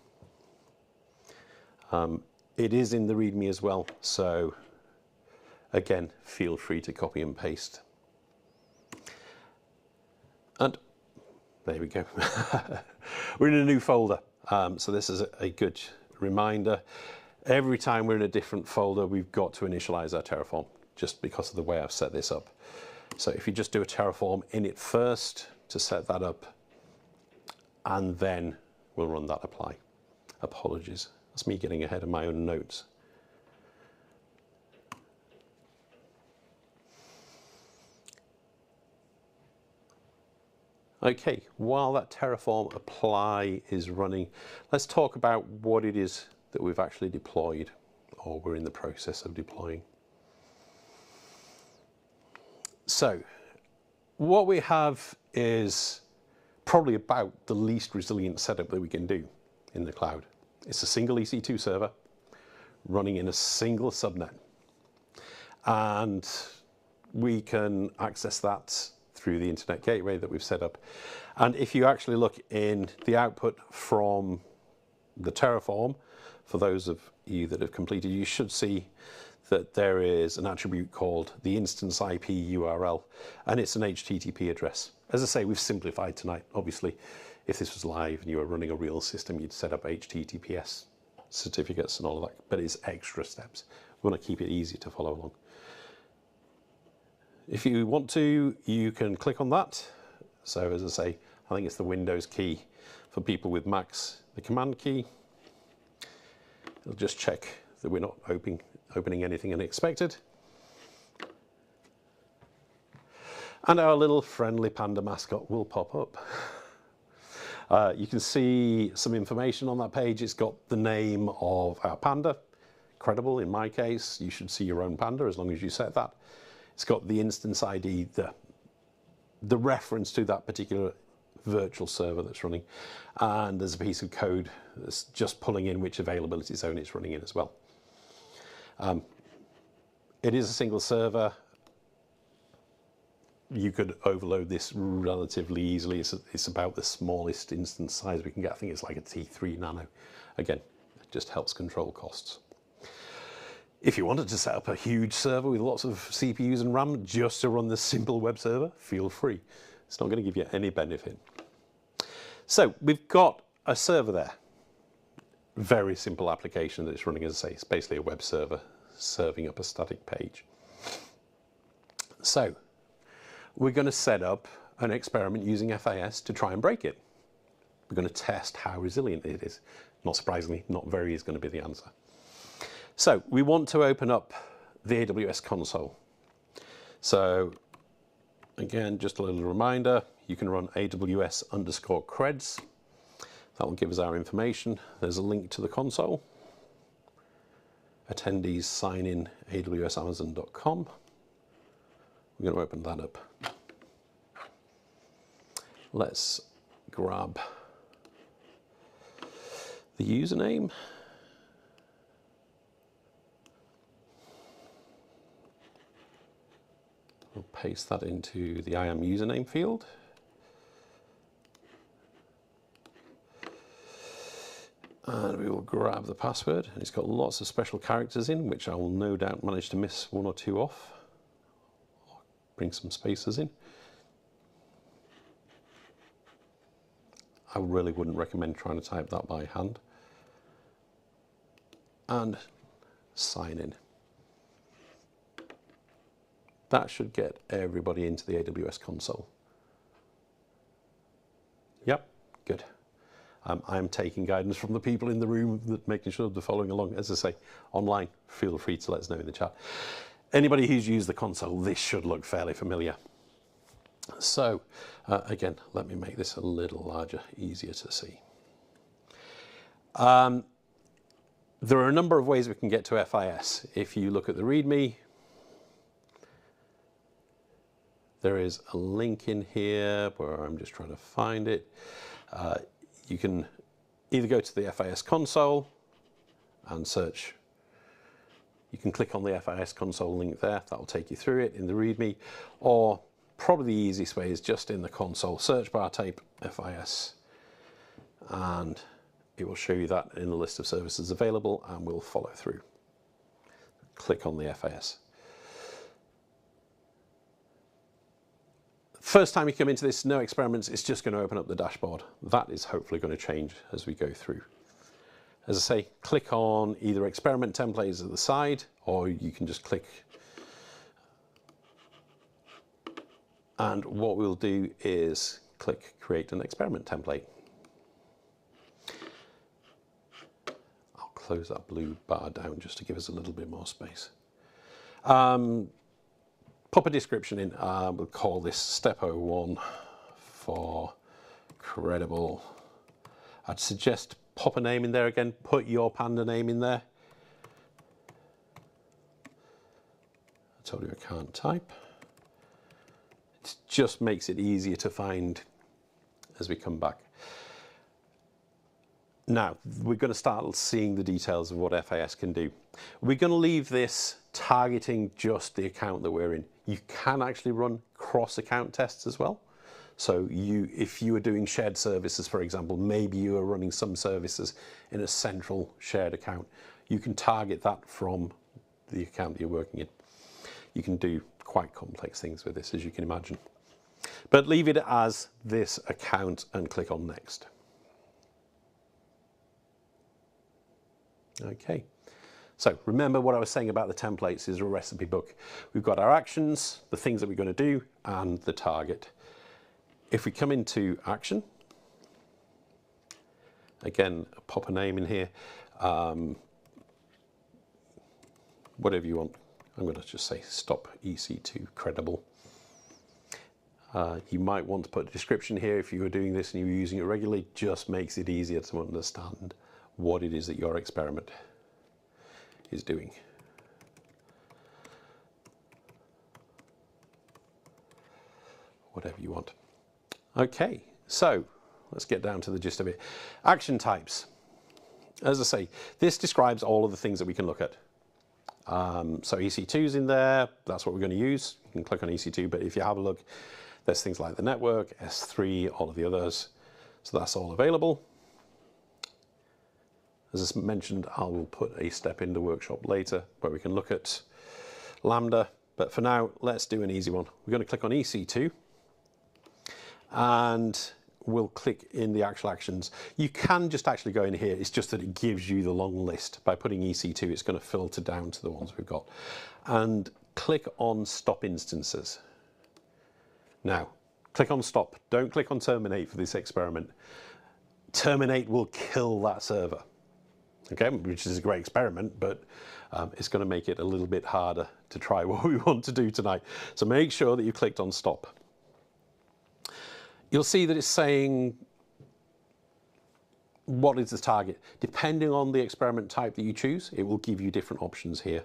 Speaker 2: It is in the README as well, so again, feel free to copy and paste. And there we go. We're in a new folder, so this is a good reminder. Every time we're in a different folder, we've got to initialize our Terraform, just because of the way I've set this up. So if you just do a Terraform init first to set that up, and then we'll run that apply. Apologies, that's me getting ahead of my own notes. Okay, while that Terraform apply is running, let's talk about what it is that we've actually deployed, or we're in the process of deploying. So, what we have is probably about the least resilient setup that we can do in the cloud. It's a single EC2 server running in a single subnet. And we can access that through the internet gateway that we've set up. And if you actually look in the output from the Terraform, for those of you that have completed, you should see that there is an attribute called the instance IP URL, and it's an HTTP address. As I say, we've simplified tonight. Obviously, if this was live and you were running a real system, you'd set up HTTPS certificates and all of that, but it's extra steps. We want to keep it easy to follow along. If you want to, you can click on that. So as I say, I think it's the Windows key. For people with Macs, the Command key. It'll just check that we're not opening anything unexpected. And our little friendly panda mascot will pop up. You can see some information on that page. It's got the name of our panda. Credible in my case. You should see your own panda as long as you set that. It's got the instance ID, the reference to that particular virtual server that's running. And there's a piece of code that's just pulling in which availability zone it's running in as well. It is a single server. You could overload this relatively easily. It's about the smallest instance size we can get. I think it's like a T3 Nano. Again, it just helps control costs. If you wanted to set up a huge server with lots of CPUs and RAM just to run this simple web server, feel free. It's not going to give you any benefit. So we've got a server there. Very simple application that it's running, as I say. It's basically a web server serving up a static page. So we're going to set up an experiment using FAS to try and break it. We're going to test how resilient it is. Not surprisingly, not very is going to be the answer. So we want to open up the AWS console. So again, just a little reminder, you can run AWS_creds. That will give us our information. There's a link to the console. Attendees sign in awsamazon.com. We're going to open that up. Let's grab the username. We'll paste that into the I am username field. And we will grab the password. It's got lots of special characters in, which I will no doubt manage to miss one or two off. Or bring some spaces in. I really wouldn't recommend trying to type that by hand. And sign in. That should get everybody into the AWS console. Yep, good. I'm taking guidance from the people in the room, making sure they're following along. As I say, online, feel free to let us know in the chat. Anybody who's used the console, this should look fairly familiar. So, again, let me make this a little larger, easier to see. There are a number of ways we can get to FIS. If you look at the README, there is a link in here where I'm just trying to find it. You can either go to the FIS console and search. You can click on the FIS console link there. That will take you through it in the README. Or probably the easiest way is just in the console. Search bar, type FIS, and it will show you that in the list of services available, and we'll follow through. Click on the FIS. First time you come into this, no experiments, it's just going to open up the dashboard. That is hopefully going to change as we go through. As I say, click on either experiment templates at the side, or you can just click. And what we'll do is click create an experiment template. I'll close that blue bar down just to give us a little bit more space. Pop a description in. We'll call this step 01 for credible. I'd suggest pop a name in there again. Put your Panda name in there. I told you I can't type. It just makes it easier to find as we come back. Now, we're going to start seeing the details of what FIS can do. We're going to leave this targeting just the account that we're in. You can actually run cross-account tests as well. So if you are doing shared services, for example, maybe you are running some services in a central shared account, you can target that from the account that you're working in. You can do quite complex things with this, as you can imagine. But leave it as this account and click on Next. Okay. So remember what I was saying about the templates is a recipe book. We've got our actions, the things that we're going to do, and the target. If we come into action, again, pop a name in here, whatever you want. I'm going to just say stop EC2 credible. You might want to put a description here if you were doing this and you were using it regularly. Just makes it easier to understand what it is that your experiment is doing. Whatever you want. Okay, so let's get down to the gist of it. Action types. As I say, this describes all of the things that we can look at. So EC2 is in there, that's what we're going to use. You can click on EC2, but if you have a look, there's things like the network, S3, all of the others. So that's all available. As I mentioned, I will put a step in the workshop later where we can look at Lambda. But for now, let's do an easy one. We're going to click on EC2 and we'll click in the actual actions. You can just actually go in here. It's just that it gives you the long list. By putting EC2, it's going to filter down to the ones we've got. And click on Stop Instances. Now, click on Stop. Don't click on Terminate for this experiment. Terminate will kill that server. Okay, which is a great experiment, but it's going to make it a little bit harder to try what we want to do tonight. So make sure that you clicked on Stop. You'll see that it's saying what is the target. Depending on the experiment type that you choose, it will give you different options here.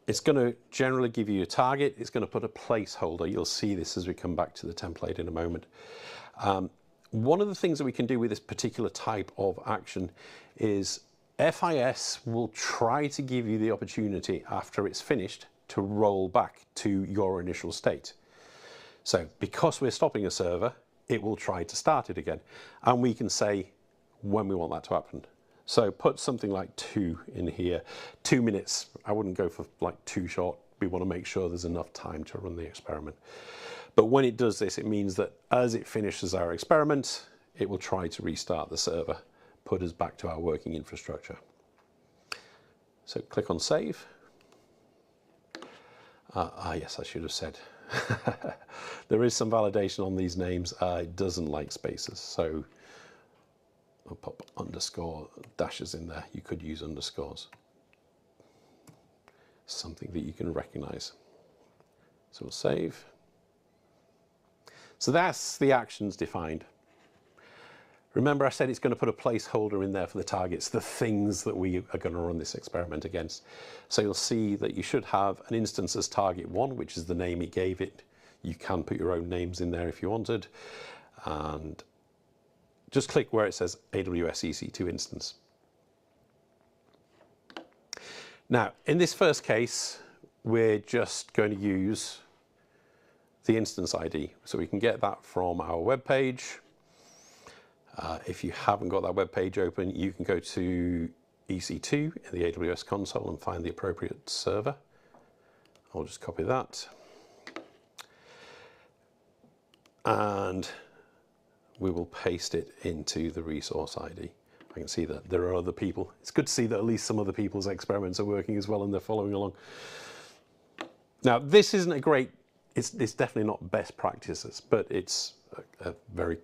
Speaker 2: It's going to generally give you a target. It's going to put a placeholder. You'll see this as we come back to the template in a moment. One of the things that we can do with this particular type of action is FIS will try to give you the opportunity after it's finished to roll back to your initial state. So because we're stopping a server, it will try to start it again. And we can say when we want that to happen. So put something like 2 in here, 2 minutes. I wouldn't go for like too short. We want to make sure there's enough time to run the experiment. But when it does this, it means that as it finishes our experiment, it will try to restart the server, put us back to our working infrastructure. So click on Save. Yes, I should have said. There is some validation on these names. It doesn't like spaces, so I'll pop underscore dashes in there. You could use underscores. Something that you can recognize. So we'll save. So that's the actions defined. Remember I said it's going to put a placeholder in there for the targets, the things that we are going to run this experiment against. So you'll see that you should have an instance as target 1, which is the name it gave it. You can put your own names in there if you wanted. And just click where it says AWS EC2 instance. Now, in this first case, we're just going to use the instance ID. So we can get that from our web page. If you haven't got that web page open, you can go to EC2 in the AWS console and find the appropriate server. I'll just copy that. And we will paste it into the resource ID. I can see that there are other people. It's good to see that at least some other people's experiments are working as well and they're following along. Now, this isn't a great, it's definitely not best practices, but it's a very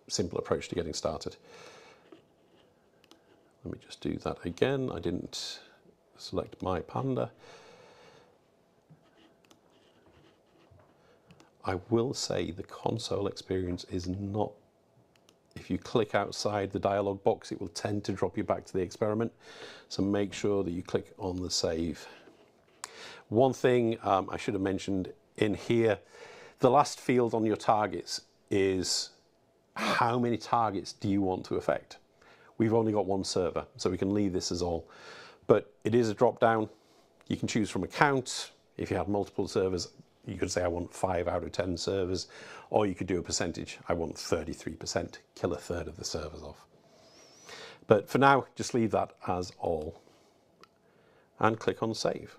Speaker 2: simple approach to getting started. Let me just do that again. I didn't select my Panda. I will say the console experience is not, if you click outside the dialog box, it will tend to drop you back to the experiment. So make sure that you click on the save. One thing I should have mentioned in here, the last field on your targets is how many targets do you want to affect? We've only got one server, so we can leave this as all. But it is a drop down. You can choose from a count. If you have multiple servers, you could say I want 5 out of 10 servers, or you could do a percentage. I want 33%, kill a third of the servers off. But for now, just leave that as all and click on save.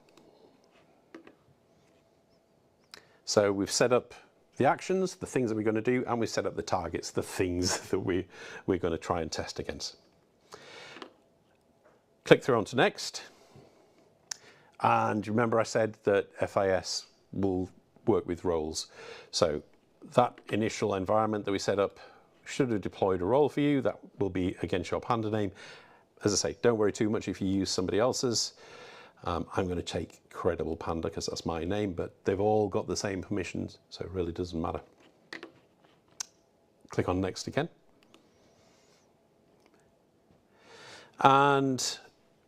Speaker 2: So we've set up the actions, the things that we're going to do, and we've set up the targets, the things that we're going to try and test against. Click through onto next. And remember I said that FIS will work with roles. So that initial environment that we set up should have deployed a role for you. That will be against your Panda name. As I say, don't worry too much if you use somebody else's. I'm going to take Credible Panda because that's my name, but they've all got the same permissions, so it really doesn't matter. Click on next again. And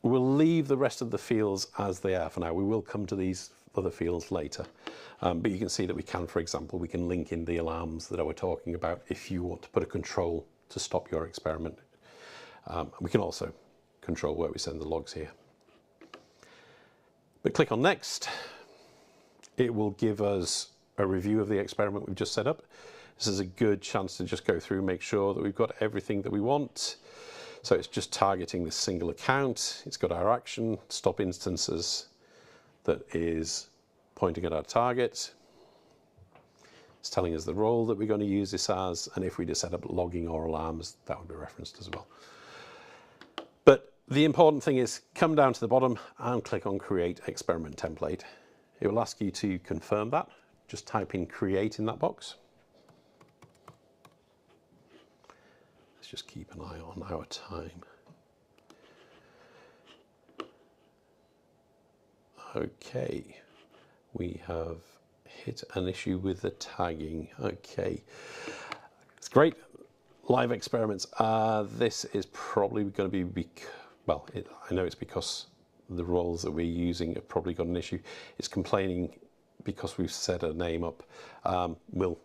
Speaker 2: we'll leave the rest of the fields as they are for now. We will come to these other fields later. But you can see that we can, for example, we can link in the alarms that I was talking about if you want to put a control to stop your experiment. We can also control where we send the logs here. But click on next. It will give us a review of the experiment we've just set up. This is a good chance to just go through, make sure that we've got everything that we want. So it's just targeting this single account. It's got our action, stop instances, that is pointing at our target. It's telling us the role that we're going to use this as, and if we just set up logging or alarms, that would be referenced as well. But the important thing is come down to the bottom and click on Create Experiment Template. It will ask you to confirm that. Just type in Create in that box. Let's just keep an eye on our time. Okay, we have hit an issue with the tagging. Okay, it's great. Live experiments. This is probably going to be, well, I know it's because the roles that we're using have probably got an issue. It's complaining because we've set a name up. We'll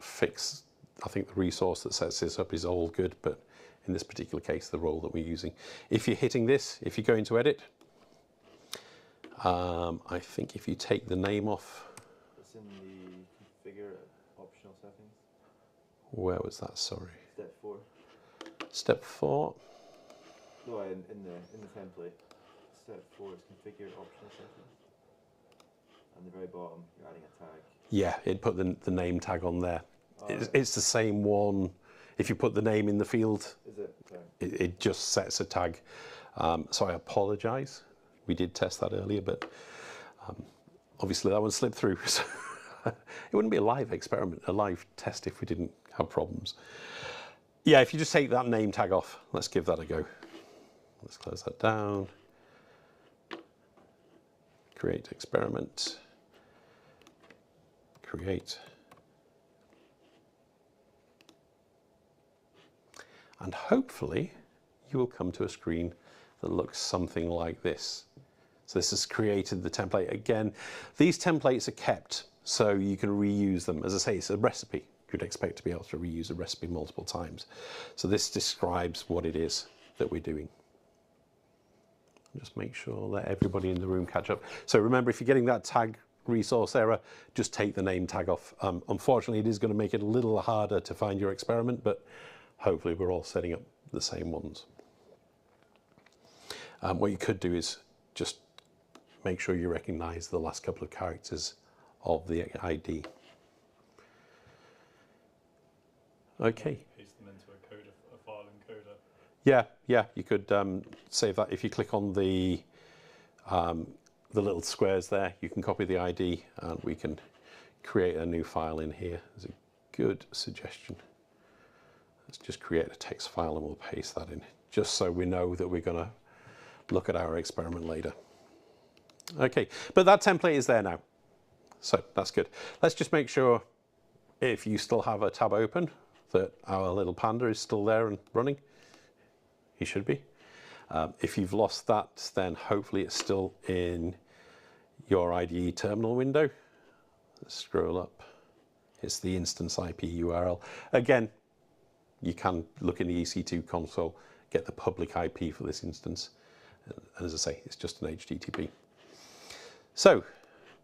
Speaker 2: fix, I think the resource that sets this up is all good, but in this particular case, the role that we're using. If you're hitting this, if you go into edit, I think if you take the name off.
Speaker 3: It's in the configure optional settings.
Speaker 2: Where was that? Sorry.
Speaker 3: Step 4.
Speaker 2: Step 4.
Speaker 3: No, in the template. Step 4 is configure optional settings. On the very bottom, you're adding a tag.
Speaker 2: Yeah, it put the name tag on there.
Speaker 3: Right.
Speaker 2: It's the same one. If you put the name in the field,
Speaker 3: Is it? Sorry.
Speaker 2: it just sets a tag. So I apologise. We did test that earlier, but obviously that one slipped through. So it wouldn't be a live experiment, a live test if we didn't have problems. Yeah, if you just take that name tag off, let's give that a go. Let's close that down. Create experiment. Create. And hopefully you will come to a screen that looks something like this. So this has created the template. Again, these templates are kept so you can reuse them. As I say, it's a recipe. You'd expect to be able to reuse a recipe multiple times. So this describes what it is that we're doing. Just make sure that everybody in the room catch up. So remember, if you're getting that tag resource error, just take the name tag off. Unfortunately, it is going to make it a little harder to find your experiment, but hopefully we're all setting up the same ones. What you could do is just make sure you recognize the last couple of characters of the ID. Okay.
Speaker 1: Paste them into a file encoder.
Speaker 2: Yeah, you could save that. If you click on the little squares there, you can copy the ID and we can create a new file in here. That's a good suggestion. Let's just create a text file and we'll paste that in, just so we know that we're going to look at our experiment later. Okay, but that template is there now, so that's good. Let's just make sure, if you still have a tab open, that our little panda is still there and running. He should be. If you've lost that, then hopefully it's still in your IDE terminal window. Let's scroll up. It's the instance IP URL. Again, you can look in the EC2 console, get the public IP for this instance. And as I say, it's just an HTTP. So,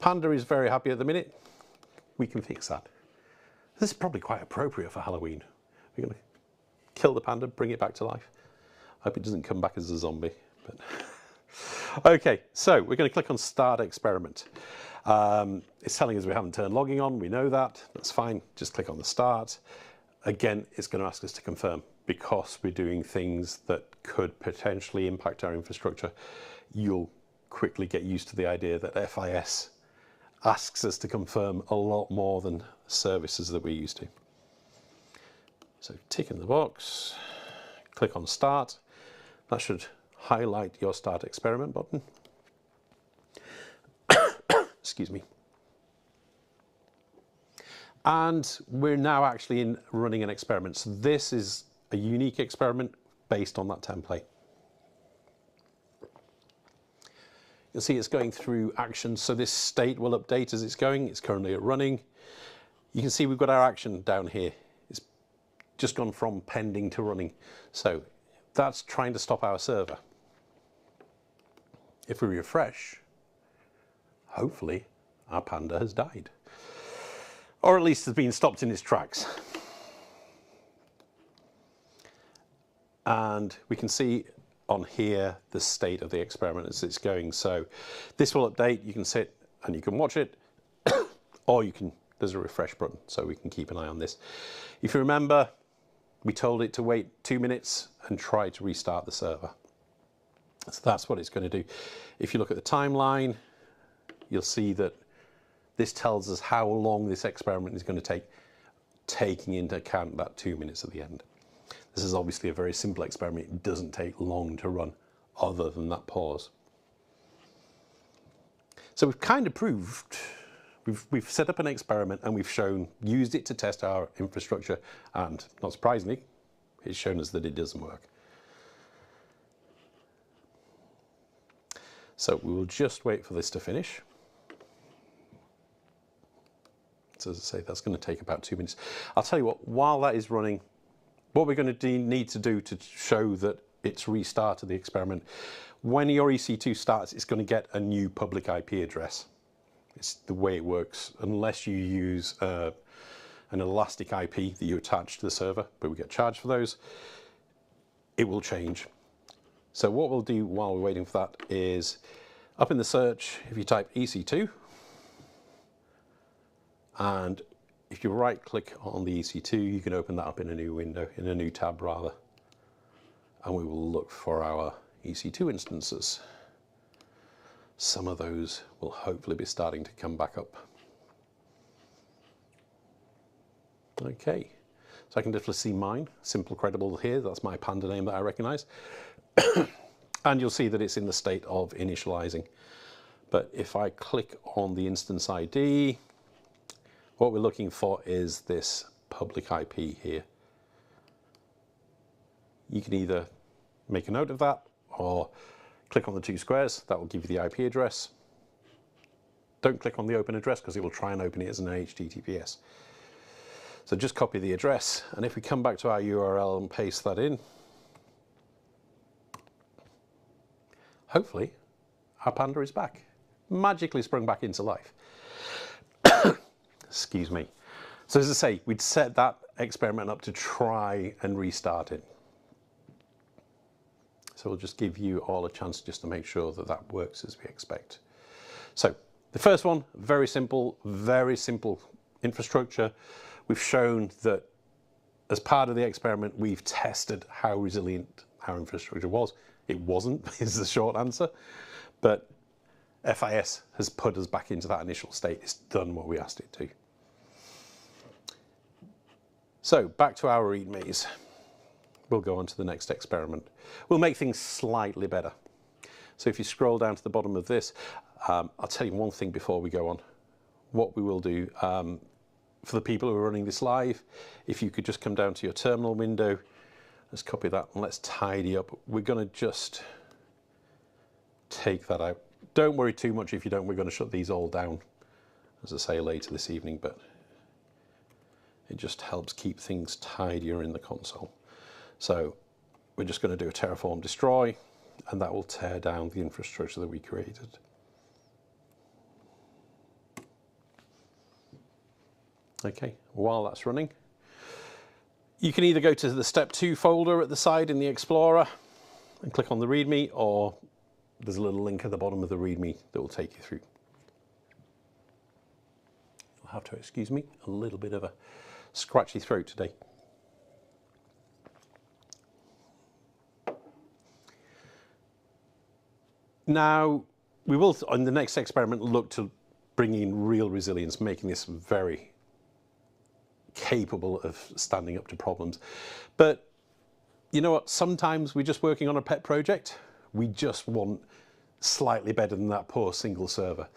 Speaker 2: Panda is very happy at the minute. We can fix that. This is probably quite appropriate for Halloween. We're going to kill the panda, bring it back to life. I hope it doesn't come back as a zombie. But okay, so we're going to click on Start Experiment. It's telling us we haven't turned logging on. We know that. That's fine. Just click on the Start. Again, it's going to ask us to confirm, because we're doing things that could potentially impact our infrastructure. You'll quickly get used to the idea that FIS asks us to confirm a lot more than services that we're used to. So tick in the box, click on Start. That should highlight your Start Experiment button. Excuse me. And we're now actually running an experiment. So this is a unique experiment based on that template. You'll see it's going through actions. So this state will update as it's going. It's currently running. You can see we've got our action down here. It's just gone from pending to running. So that's trying to stop our server. If we refresh, hopefully our panda has died. Or at least has been stopped in its tracks. And we can see on here the state of the experiment as it's going. So this will update. You can sit and you can watch it, or you can, there's a refresh button, so we can keep an eye on this. If you remember, we told it to wait 2 minutes and try to restart the server. So that's what it's going to do. If you look at the timeline, you'll see that this tells us how long this experiment is going to take, taking into account that 2 minutes at the end. This is obviously a very simple experiment. It doesn't take long to run other than that pause. So we've kind of proved, we've set up an experiment and we've used it to test our infrastructure, and not surprisingly, it's shown us that it doesn't work. So we will just wait for this to finish. So as I say, that's going to take about 2 minutes. I'll tell you what, while that is running, what we're going to need to do to show that it's restarted the experiment, when your EC2 starts, it's going to get a new public IP address. It's the way it works, unless you use an elastic IP that you attach to the server, but we get charged for those, it will change. So what we'll do while we're waiting for that is, up in the search, if you type EC2, and if you right click on the EC2, you can open that up in a new window, in a new tab rather, and we will look for our EC2 instances. Some of those will hopefully be starting to come back up. Okay, so I can definitely see mine, Simple Credible here, that's my panda name that I recognize. And you'll see that it's in the state of initializing. But if I click on the instance ID, what we're looking for is this public IP here. You can either make a note of that or click on the 2 squares. That will give you the IP address. don't click on the open address because it will try and open it as an HTTPS. So just copy the address, and if we come back to our URL and paste that in, hopefully our Panda is back, magically sprung back into life. Excuse me. So as I say, we'd set that experiment up to try and restart it. So we'll just give you all a chance just to make sure that that works as we expect. So the first one, very simple infrastructure. We've shown that as part of the experiment, we've tested how resilient our infrastructure was. It wasn't, is the short answer, but FIS has put us back into that initial state. It's done what we asked it to. So back to our READMEs. We'll go on to the next experiment. We'll make things slightly better. So if you scroll down to the bottom of this, I'll tell you one thing before we go on. What we will do, for the people who are running this live, if you could just come down to your terminal window, let's copy that and let's tidy up. We're going to just take that out. Don't worry too much if you don't. We're going to shut these all down, as I say, later this evening, but it just helps keep things tidier in the console. So we're just going to do a Terraform destroy, and that will tear down the infrastructure that we created. Okay, while that's running, you can either go to the step 2 folder at the side in the Explorer and click on the README, or there's a little link at the bottom of the README that will take you through. You'll have to excuse me, a little bit of a scratchy throat today. Now, we will, on the next experiment, look to bring in real resilience, making this very capable of standing up to problems. But you know what? Sometimes we're just working on a pet project. We just want slightly better than that poor single server.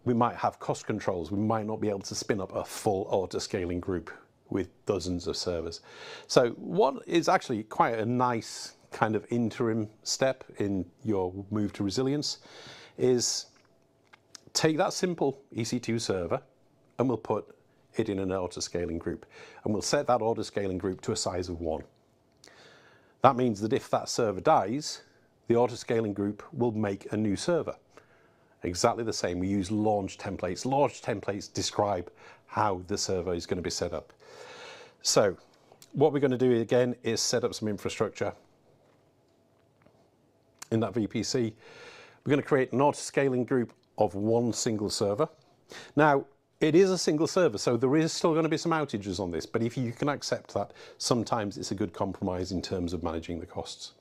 Speaker 2: We might have cost controls. We might not be able to spin up a full auto-scaling group with dozens of servers. So what is actually quite a nice kind of interim step in your move to resilience is take that simple EC2 server and we'll put it in an auto-scaling group, and we'll set that auto-scaling group to a size of 1. That means that if that server dies, the auto-scaling group will make a new server. Exactly the same. We use launch templates. Launch templates describe how the server is going to be set up. So what we're going to do again is set up some infrastructure in that VPC. We're going to create an auto-scaling group of 1 single server. Now, it is a single server, so there is still going to be some outages on this, but if you can accept that, sometimes it's a good compromise in terms of managing the costs.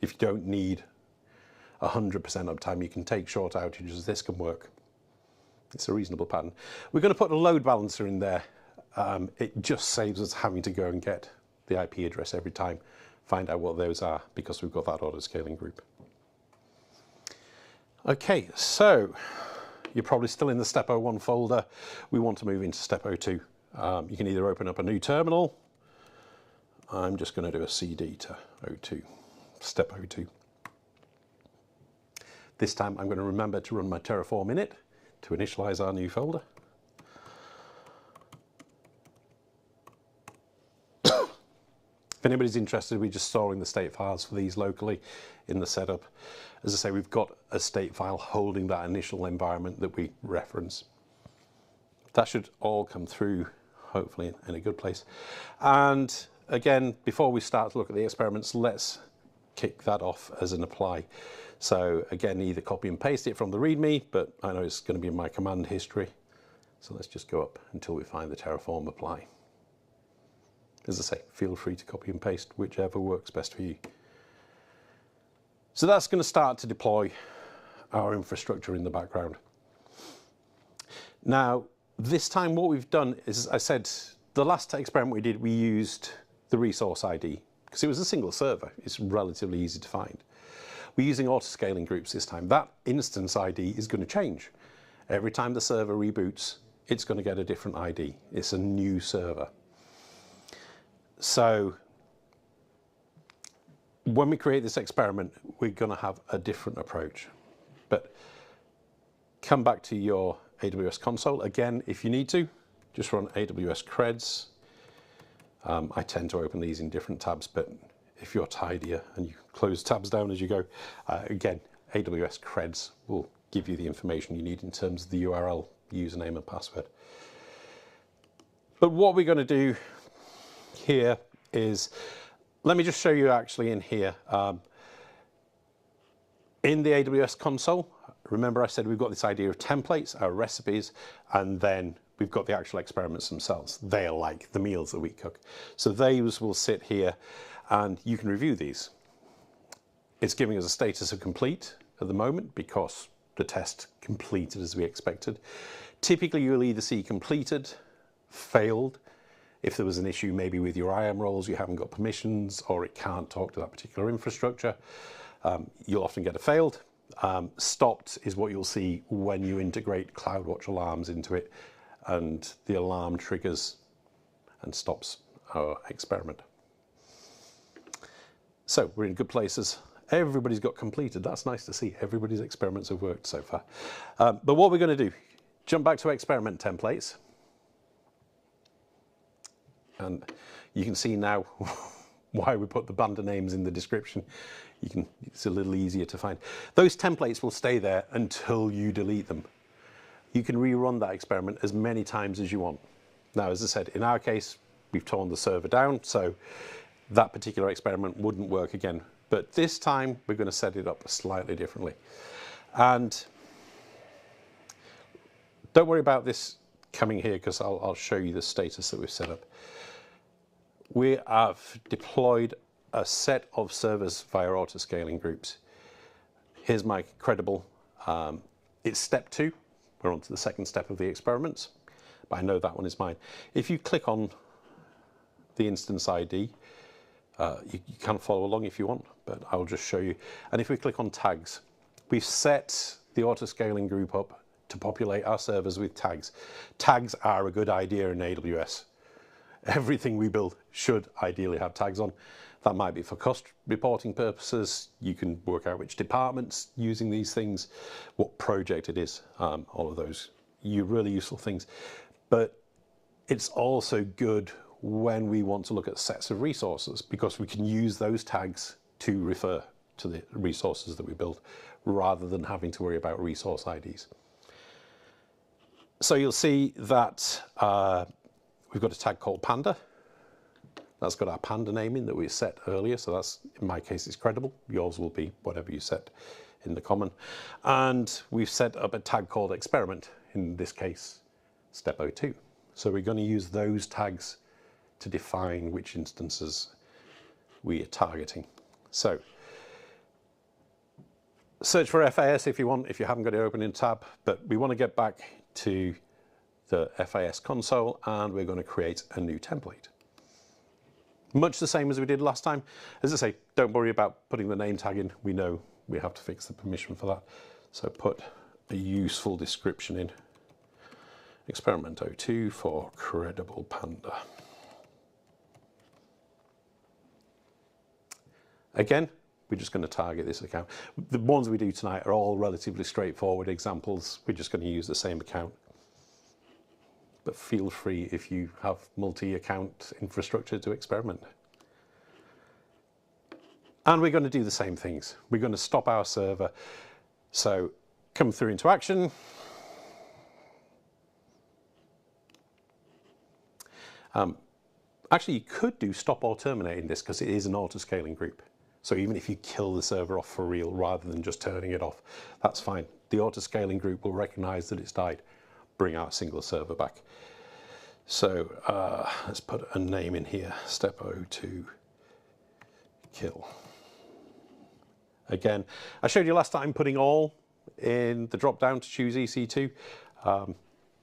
Speaker 2: If you don't need 100% uptime, you can take short outages. This can work. It's a reasonable pattern. We're going to put a load balancer in there. It just saves us having to go and get the IP address every time, find out what those are, because we've got that auto-scaling group. Okay, so you're probably still in the step 01 folder. We want to move into step 02. You can either open up a new terminal. I'm just going to do a CD to 02, step 02. This time I'm going to remember to run my Terraform init to initialize our new folder. If anybody's interested, we're just storing the state files for these locally in the setup. As I say, we've got a state file holding that initial environment that we reference. That should all come through, hopefully, in a good place. And again, before we start to look at the experiments, let's kick that off as an apply. So again, either copy and paste it from the README, but I know it's going to be in my command history. So let's just go up until we find the Terraform apply. As I say, feel free to copy and paste whichever works best for you. So that's going to start to deploy our infrastructure in the background. Now, this time what we've done is, I said, the last experiment we did, we used the resource ID because it was a single server. It's relatively easy to find. We're using auto-scaling groups this time. That instance ID is going to change. Every time the server reboots, it's going to get a different ID. It's a new server. So when we create this experiment, we're going to have a different approach. But come back to your AWS console. Again, if you need to, just run AWS creds. I tend to open these in different tabs, but if you're tidier and you close tabs down as you go, again, AWS creds will give you the information you need in terms of the URL, username and password. But what we're going to do here is, let me just show you actually in here. In the AWS console, remember I said we've got this idea of templates, our recipes, and then we've got the actual experiments themselves. They are like the meals that we cook. So those will sit here and you can review these. It's giving us a status of complete at the moment because the test completed as we expected. Typically you'll either see completed, failed. If there was an issue maybe with your IAM roles, you haven't got permissions or it can't talk to that particular infrastructure, you'll often get a failed. Stopped is what you'll see when you integrate CloudWatch alarms into it and the alarm triggers and stops our experiment. So we're in good places. Everybody's got completed. That's nice to see. Everybody's experiments have worked so far. But what we're going to do, jump back to experiment templates. And you can see now why we put the banda names in the description. It's a little easier to find. Those templates will stay there until you delete them. You can rerun that experiment as many times as you want. Now, as I said, in our case, we've torn the server down, so that particular experiment wouldn't work again. But this time, we're going to set it up slightly differently. And don't worry about this coming here, because I'll show you the status that we've set up. We have deployed a set of servers via autoscaling groups. Here's my credible. It's step 2. We're on to the second step of the experiments, but I know that one is mine. If you click on the instance ID, you can follow along if you want, but I'll just show you. And if we click on tags, we've set the autoscaling group up to populate our servers with tags. Tags are a good idea in AWS. Everything we build should ideally have tags on. That might be for cost reporting purposes. You can work out which departments using these things, what project it is, all of those really useful things. But it's also good when we want to look at sets of resources, because we can use those tags to refer to the resources that we build rather than having to worry about resource IDs. So you'll see that we've got a tag called Panda. That's got our Panda name in that we set earlier. So that's, in my case, it's credible. Yours will be whatever you set in the common. And we've set up a tag called experiment, in this case, step 02. So we're going to use those tags to define which instances we are targeting. So search for FAS if you want, if you haven't got it open in tab, but we want to get back to the FAS console and we're going to create a new template. Much the same as we did last time. As I say, don't worry about putting the name tag in. We know we have to fix the permission for that. So put a useful description in. Experiment 02 for credible Panda. Again, we're just going to target this account. The ones we do tonight are all relatively straightforward examples. We're just going to use the same account. But feel free if you have multi-account infrastructure to experiment. And we're going to do the same things. We're going to stop our server. So come through into action. Actually, you could do stop or terminate in this because it is an auto-scaling group. So even if you kill the server off for real rather than just turning it off, that's fine. The auto-scaling group will recognize that it's died, bring our single server back. So let's put a name in here, step 02, kill. Again, I showed you last time putting all in the drop down to choose EC2.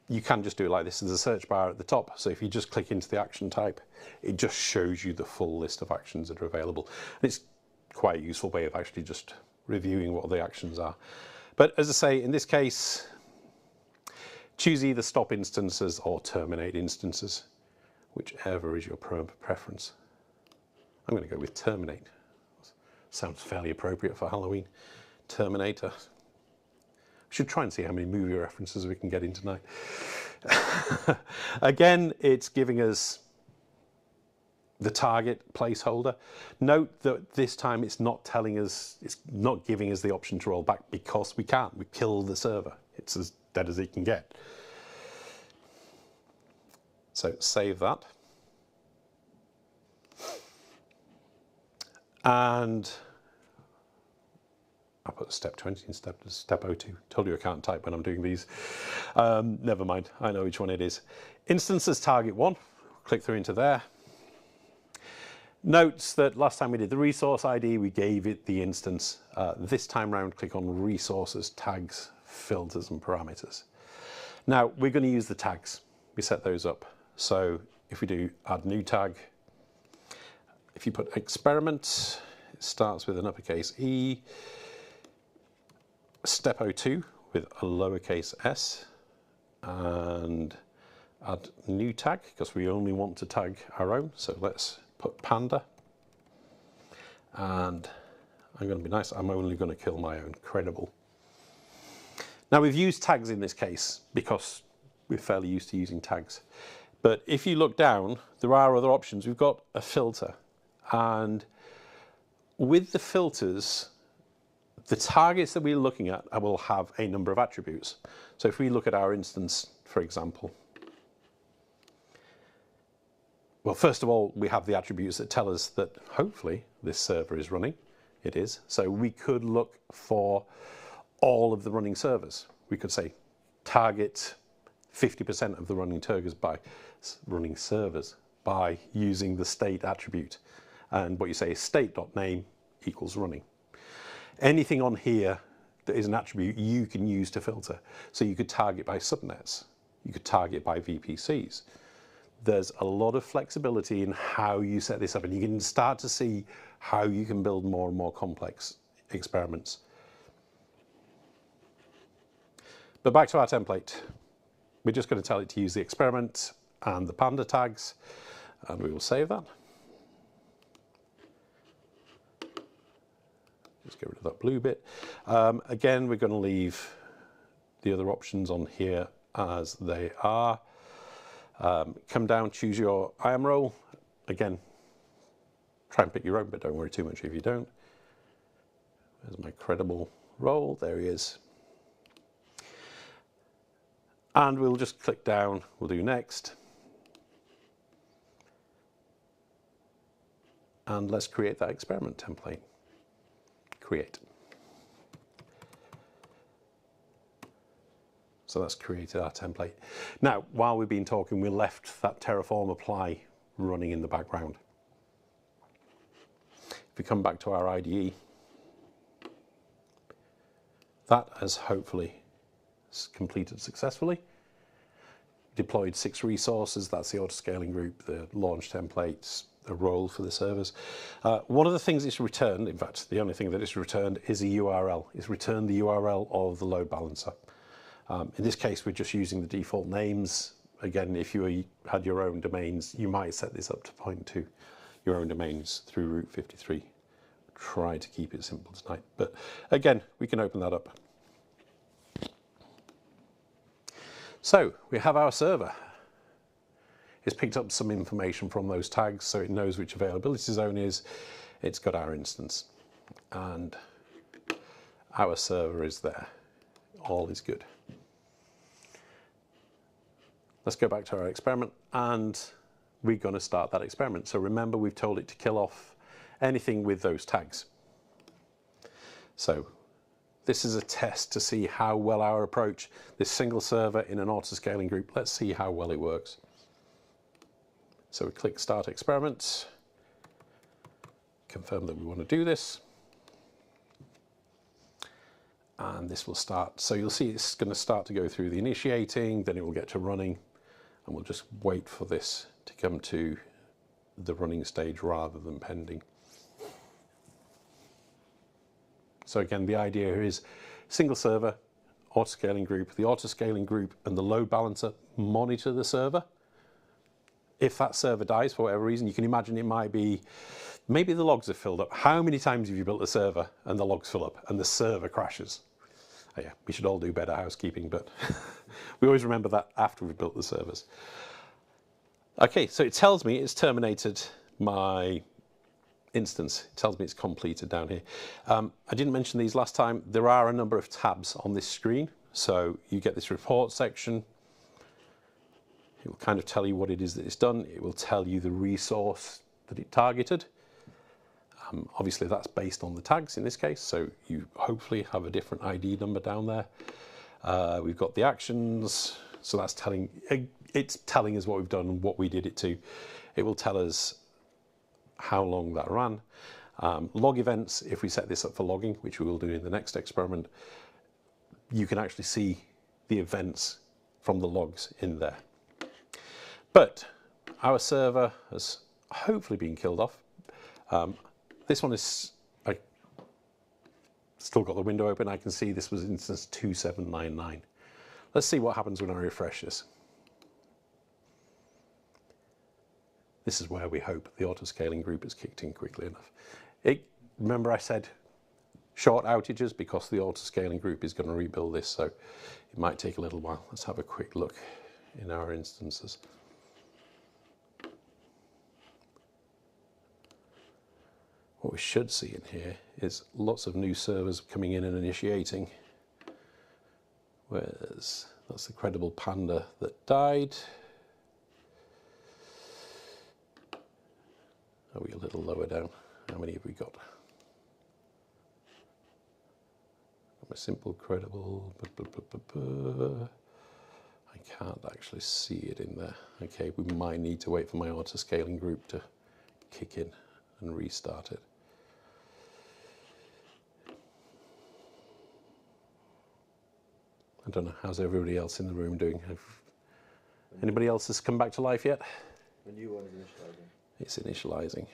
Speaker 2: You can just do it like this. There's a search bar at the top. So if you just click into the action type, it just shows you the full list of actions that are available. And it's quite a useful way of actually just reviewing what the actions are. But as I say, in this case, choose either stop instances or terminate instances, whichever is your preference. I'm going to go with terminate. Sounds fairly appropriate for Halloween. Terminator. Should try and see how many movie references we can get in tonight. Again, it's giving us the target placeholder. Note that this time it's not telling us, it's not giving us the option to roll back because we can't. We killed the server. It's as dead as it can get. So save that. And I put step 20 instead of step 02. Told you I can't type when I'm doing these. Never mind, I know which one it is. Instances target 1. Click through into there. Notes that last time we did the resource ID, we gave it the instance. This time round, click on resources, tags, filters, and parameters. Now, we're going to use the tags. We set those up. So if we do add new tag, if you put experiment, it starts with an uppercase E, step 02 with a lowercase s, and add new tag because we only want to tag our own. So let's put panda, and I'm going to be nice, I'm only going to kill my own. Credible. Now we've used tags in this case because we're fairly used to using tags. But if you look down, there are other options. We've got a filter, and with the filters, the targets that we're looking at will have a number of attributes. So if we look at our instance, for example, well, first of all, we have the attributes that tell us that hopefully this server is running. It is. So we could look for all of the running servers. We could say target 50% of the running servers by using the state attribute. And what you say is state.name equals running. Anything on here that is an attribute you can use to filter. So you could target by subnets. You could target by VPCs. There's a lot of flexibility in how you set this up, and you can start to see how you can build more and more complex experiments. But back to our template. We're just going to tell it to use the experiment and the panda tags, and we will save that. Just get rid of that blue bit. Again, we're going to leave the other options on here as they are. Come down, choose your IAM role. Again, try and pick your own, but don't worry too much if you don't. There's my credible role. There he is. And we'll just click down. We'll do next. And let's create that experiment template. Create. So that's created our template. Now, while we've been talking, we left that Terraform apply running in the background. If we come back to our IDE, that has hopefully completed successfully. Deployed 6 resources. That's the autoscaling group, the launch templates, the role for the servers. One of the things it's returned, in fact, the only thing that it's returned is a URL. It's returned the URL of the load balancer. In this case, we're just using the default names. Again, if you had your own domains, you might set this up to point to your own domains through Route 53. Try to keep it simple tonight. But again, we can open that up. So we have our server. It's picked up some information from those tags, so it knows which availability zone is. It's got our instance, and our server is there. All is good. Let's go back to our experiment, and we're going to start that experiment. So remember, we've told it to kill off anything with those tags. So this is a test to see how well our approach, this single server in an autoscaling group, let's see how well it works. So we click Start Experiment, confirm that we want to do this, and this will start. So you'll see it's going to start to go through the initiating, then it will get to running, and we'll just wait for this to come to the running stage rather than pending. So again, the idea here is single server, autoscaling group. The autoscaling group and the load balancer monitor the server. If that server dies for whatever reason, you can imagine it might be, maybe the logs are filled up. How many times have you built a server and the logs fill up and the server crashes? Yeah, we should all do better housekeeping, but we always remember that after we've built the servers. Okay, so it tells me it's terminated my instance. It tells me it's completed down here. I didn't mention these last time. There are a number of tabs on this screen. So you get this report section. It will kind of tell you what it is that it's done. It will tell you the resource that it targeted. Obviously that's based on the tags in this case, so you hopefully have a different ID number down there. We've got the actions, so that's it's telling us what we've done and what we did it to. It will tell us how long that ran. Log events, if we set this up for logging, which we will do in the next experiment, you can actually see the events from the logs in there. But our server has hopefully been killed off. This one is, I still got the window open. I can see this was instance 2799. Let's see what happens when I refresh this. This is where we hope the auto-scaling group is kicked in quickly enough. Remember I said short outages because the auto-scaling group is going to rebuild this, so it might take a little while. Let's have a quick look in our instances. What we should see in here is lots of new servers coming in and initiating. That's the credible panda that died. Are we a little lower down? How many have we got? A simple credible. I can't actually see it in there. Okay, we might need to wait for my auto-scaling group to kick in and restart it. I don't know, how's everybody else in the room doing? Anybody else has come back to life yet?
Speaker 3: The new one is initializing.
Speaker 2: It's initializing.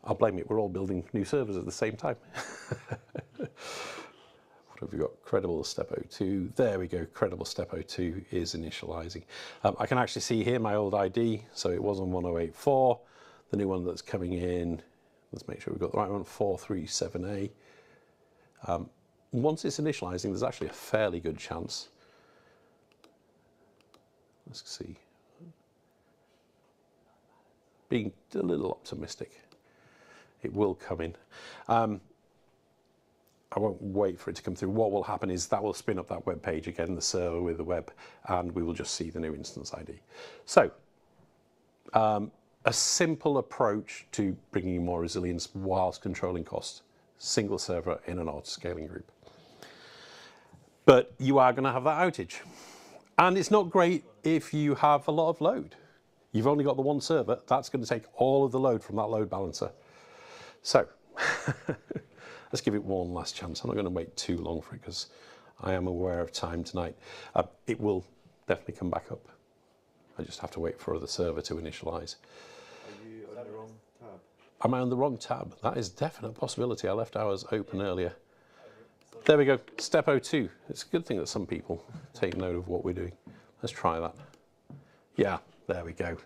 Speaker 2: I'll blame it, we're all building new servers at the same time. What have we got? Credible step 02. There we go, credible step 02 is initializing. I can actually see here my old ID, so it was on 1084. The new one that's coming in, let's make sure we've got the right one, 437A. Once it's initializing, there's actually a fairly good chance. Let's see. Being a little optimistic, it will come in. I won't wait for it to come through. What will happen is that will spin up that web page again, the server with the web, and we will just see the new instance ID. So, a simple approach to bringing more resilience whilst controlling costs. Single server in an auto-scaling group. But you are going to have that outage. And it's not great if you have a lot of load. You've only got the one server. That's going to take all of the load from that load balancer. So, let's give it one last chance. I'm not going to wait too long for it because I am aware of time tonight. It will definitely come back up. I just have to wait for the server to initialize.
Speaker 3: Are you on the wrong tab?
Speaker 2: Am I on the wrong tab? That is a definite possibility. I left ours open earlier. There we go, step 02. It's a good thing that some people take note of what we're doing. Let's try that. Yeah, there we go.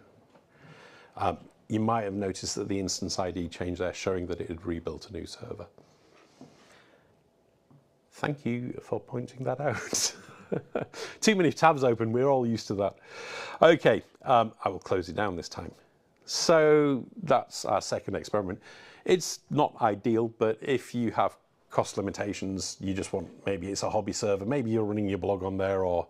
Speaker 2: You might have noticed that the instance ID changed there, showing that it had rebuilt a new server. Thank you for pointing that out. Too many tabs open, we're all used to that. Okay, I will close it down this time. So that's our second experiment. It's not ideal, but if you have cost limitations, you just want, maybe it's a hobby server, maybe you're running your blog on there or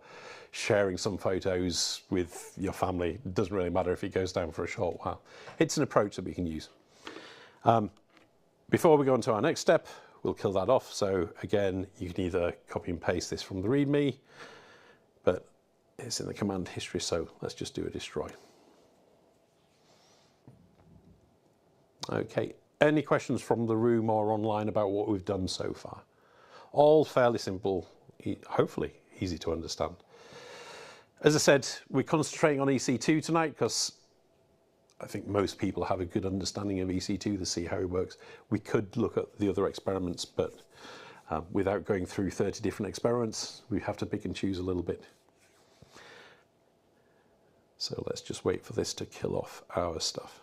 Speaker 2: sharing some photos with your family. It doesn't really matter if it goes down for a short while. It's an approach that we can use. Before we go on to our next step, we'll kill that off. So again, you can either copy and paste this from the README, but it's in the command history, so let's just do a destroy. Okay, any questions from the room or online about what we've done so far? All fairly simple, hopefully easy to understand. As I said, we're concentrating on EC2 tonight because I think most people have a good understanding of EC2 to see how it works. We could look at the other experiments, but without going through 30 different experiments, we have to pick and choose a little bit. So let's just wait for this to kill off our stuff.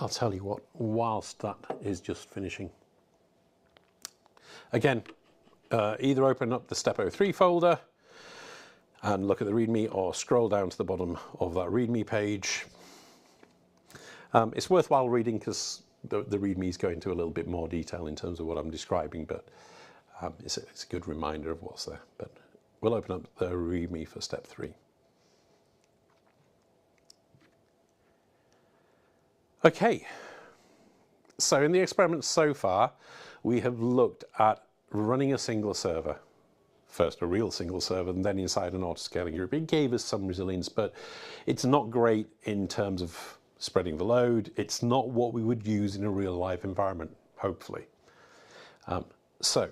Speaker 2: I'll tell you what, whilst that is just finishing. Again, either open up the Step 03 folder and look at the README, or scroll down to the bottom of that README page. It's worthwhile reading because the READMEs go into a little bit more detail in terms of what I'm describing, but it's a good reminder of what's there. But we'll open up the README for Step 3. Okay, so in the experiments so far, we have looked at running a single server. First a real single server, and then inside an autoscaling group. It gave us some resilience, but it's not great in terms of spreading the load. It's not what we would use in a real life environment, hopefully. So,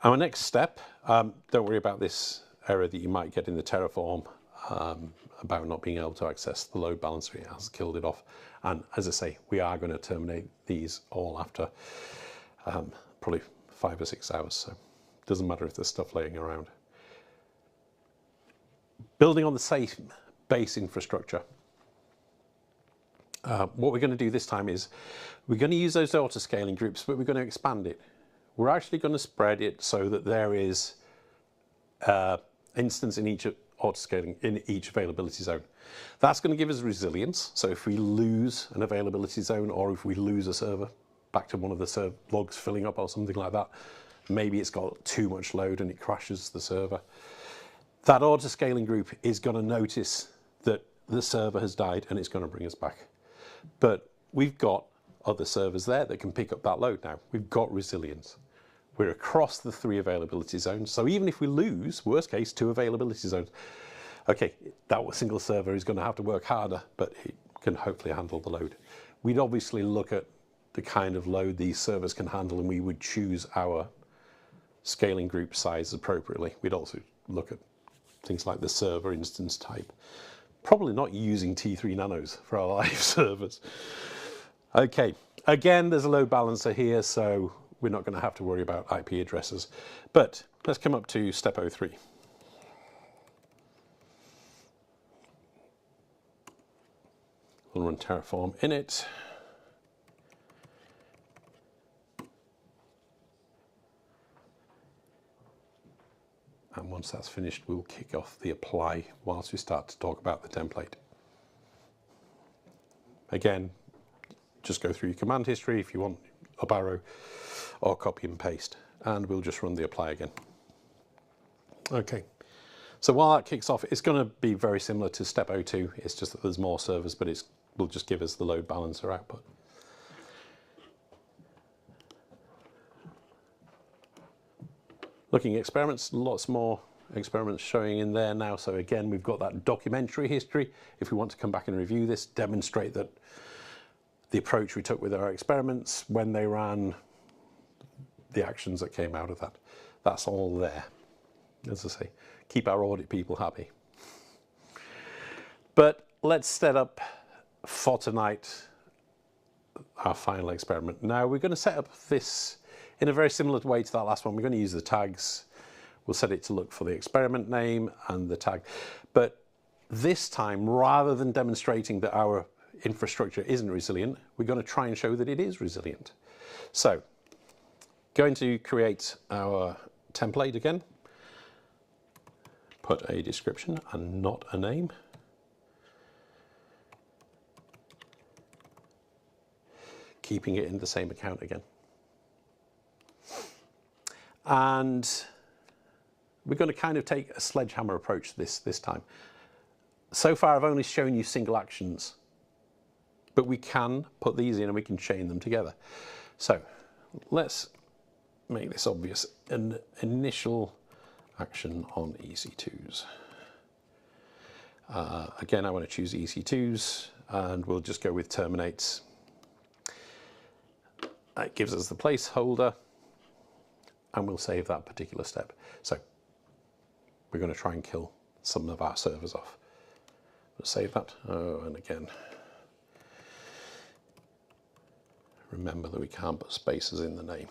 Speaker 2: our next step, don't worry about this error that you might get in the Terraform about not being able to access the load balancer. It has killed it off. And as I say, we are going to terminate these all after probably 5 or 6 hours. So it doesn't matter if there's stuff laying around. Building on the safe base infrastructure. What we're going to do this time is we're going to use those autoscaling groups, but we're going to expand it. We're actually going to spread it so that there is instance in each autoscaling, in each availability zone. That's going to give us resilience. So if we lose an availability zone, or if we lose a server back to one of the logs filling up or something like that, maybe it's got too much load and it crashes the server. That autoscaling group is going to notice that the server has died and it's going to bring us back. But we've got other servers there that can pick up that load now. We've got resilience. We're across the 3 availability zones. So even if we lose, worst case, 2 availability zones, okay, that single server is going to have to work harder, but it can hopefully handle the load. We'd obviously look at the kind of load these servers can handle, and we would choose our scaling group size appropriately. We'd also look at things like the server instance type. Probably not using T3 nanos for our live servers. Okay, again, there's a load balancer here, so we're not going to have to worry about IP addresses. But let's come up to Step 03. We'll run Terraform init. And once that's finished, we'll kick off the apply whilst we start to talk about the template. Again, just go through your command history if you want, up arrow, or copy and paste, and we'll just run the apply again. Okay, so while that kicks off, it's going to be very similar to Step 02. It's just that there's more servers, but it will just give us the load balancer output. Looking at experiments, lots more experiments showing in there now. So again, we've got that documentary history. If we want to come back and review this, demonstrate that the approach we took with our experiments, when they ran, the actions that came out of that, that's all there. As I say, keep our audit people happy. But let's set up for tonight our final experiment. Now we're going to set up this in a very similar way to that last one. We're going to use the tags. We'll set it to look for the experiment name and the tag. But this time, rather than demonstrating that our infrastructure isn't resilient, we're going to try and show that it is resilient. So, going to create our template again. Put a description and not a name. Keeping it in the same account again. And we're going to kind of take a sledgehammer approach this time. So far, I've only shown you single actions, but we can put these in and we can chain them together. So let's make this obvious. An initial action on EC2s. Again, I want to choose EC2s, and we'll just go with terminates. That gives us the placeholder, and we'll save that particular step. So we're going to try and kill some of our servers off. Let's save that. Oh, and again, remember that we can't put spaces in the name.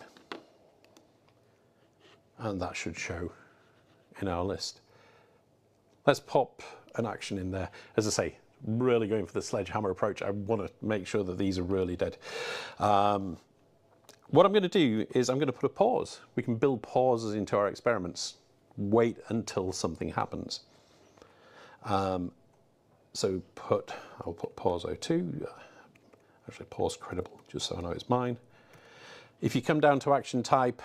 Speaker 2: And that should show in our list. Let's pop an action in there. As I say, really going for the sledgehammer approach. I want to make sure that these are really dead. What I'm going to do is I'm going to put a pause. We can build pauses into our experiments. Wait until something happens. So I'll put pause 02, actually pause credible, just so I know it's mine. If you come down to action type,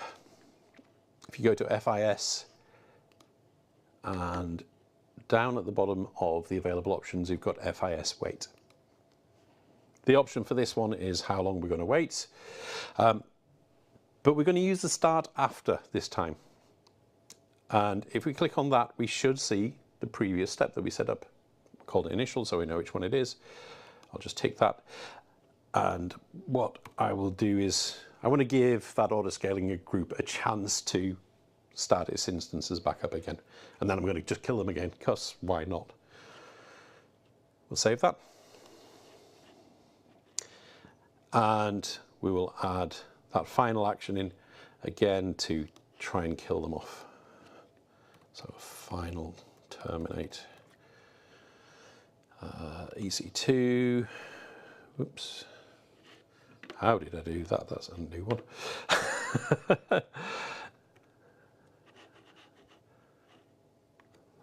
Speaker 2: if you go to FIS, and down at the bottom of the available options, you've got FIS wait. The option for this one is how long we're going to wait. But we're going to use the start after this time. And if we click on that, we should see the previous step that we set up, called initial, so we know which one it is. I'll just tick that. And what I will do is, I want to give that autoscaling group a chance to start its instances back up again. And then I'm going to just kill them again, because why not? We'll save that. And we will add that final action in again to try and kill them off. So final terminate EC2. Whoops. How did I do that? That's a new one.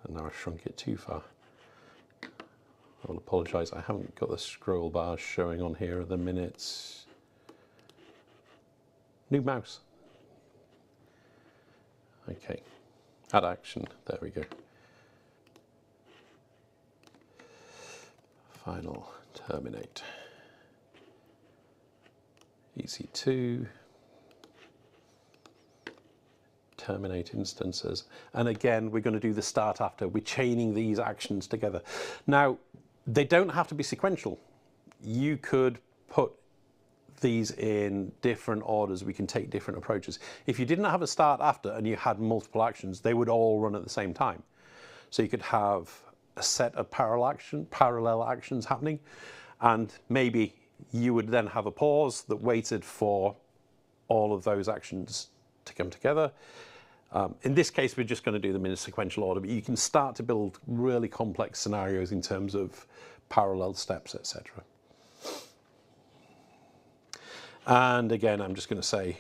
Speaker 2: And now I shrunk it too far. I will apologise, I haven't got the scroll bars showing on here at the minute. New mouse. Okay, add action, there we go. Final terminate. EC2. Terminate instances. And again, we're going to do the start after. We're chaining these actions together. Now, they don't have to be sequential. You could put these in different orders. We can take different approaches. If you didn't have a start after and you had multiple actions, they would all run at the same time. So you could have a set of parallel actions happening, and maybe you would then have a pause that waited for all of those actions to come together. In this case, we're just going to do them in a sequential order, but you can start to build really complex scenarios in terms of parallel steps, etc. And again, I'm just going to say,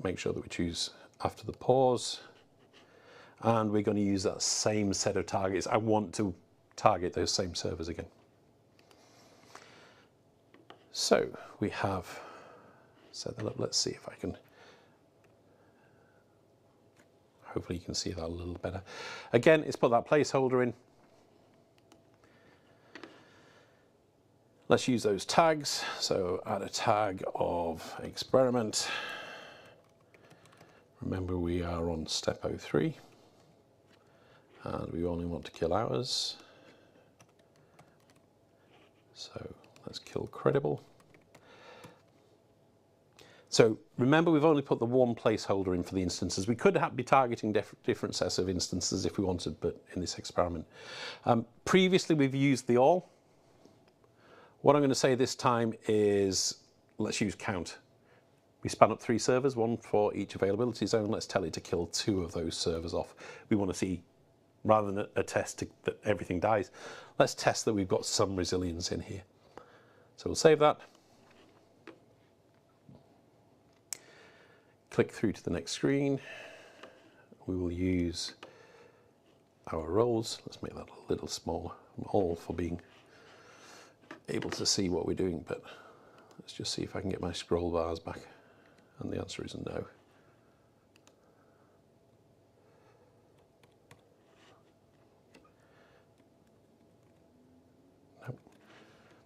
Speaker 2: make sure that we choose after the pause. And we're going to use that same set of targets. I want to target those same servers again. So we have set that up. Let's see if I can. Hopefully you can see that a little better. Again, it's put that placeholder in. Let's use those tags. So add a tag of experiment. Remember, we are on step 03. And we only want to kill ours. So let's kill credible. So remember, we've only put the one placeholder in for the instances. We could be targeting different sets of instances if we wanted, but in this experiment. Previously, we've used the all. What I'm going to say this time is, let's use count. We span up 3 servers, one for each availability zone. Let's tell it to kill 2 of those servers off. We want to see, rather than a test that everything dies, let's test that we've got some resilience in here. So we'll save that. Click through to the next screen. We will use our roles. Let's make that a little smaller. I'm all for being able to see what we're doing, but let's just see if I can get my scroll bars back. And the answer is no. Nope.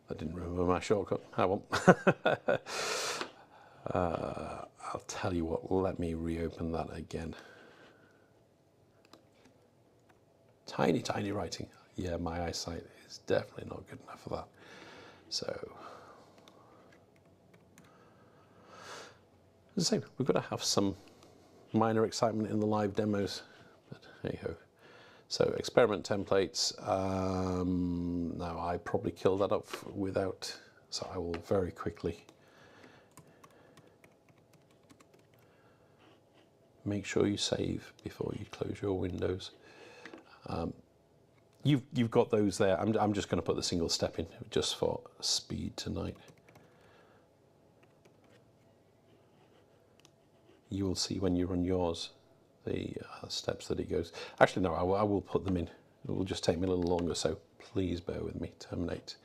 Speaker 2: I didn't remember my shortcut. I won't. I'll tell you what, let me reopen that again. Tiny, tiny writing. Yeah, my eyesight is definitely not good enough for that. So, as I say, we've got to have some minor excitement in the live demos, but hey-ho. So, experiment templates. Now, I probably killed that up without, so I will very quickly make sure you save before you close your windows. you've got those there. I'm just going to put the single step in just for speed tonight. You will see when you run yours the steps that it goes. Actually, no, I will put them in. It will just take me a little longer, so please bear with me. Terminate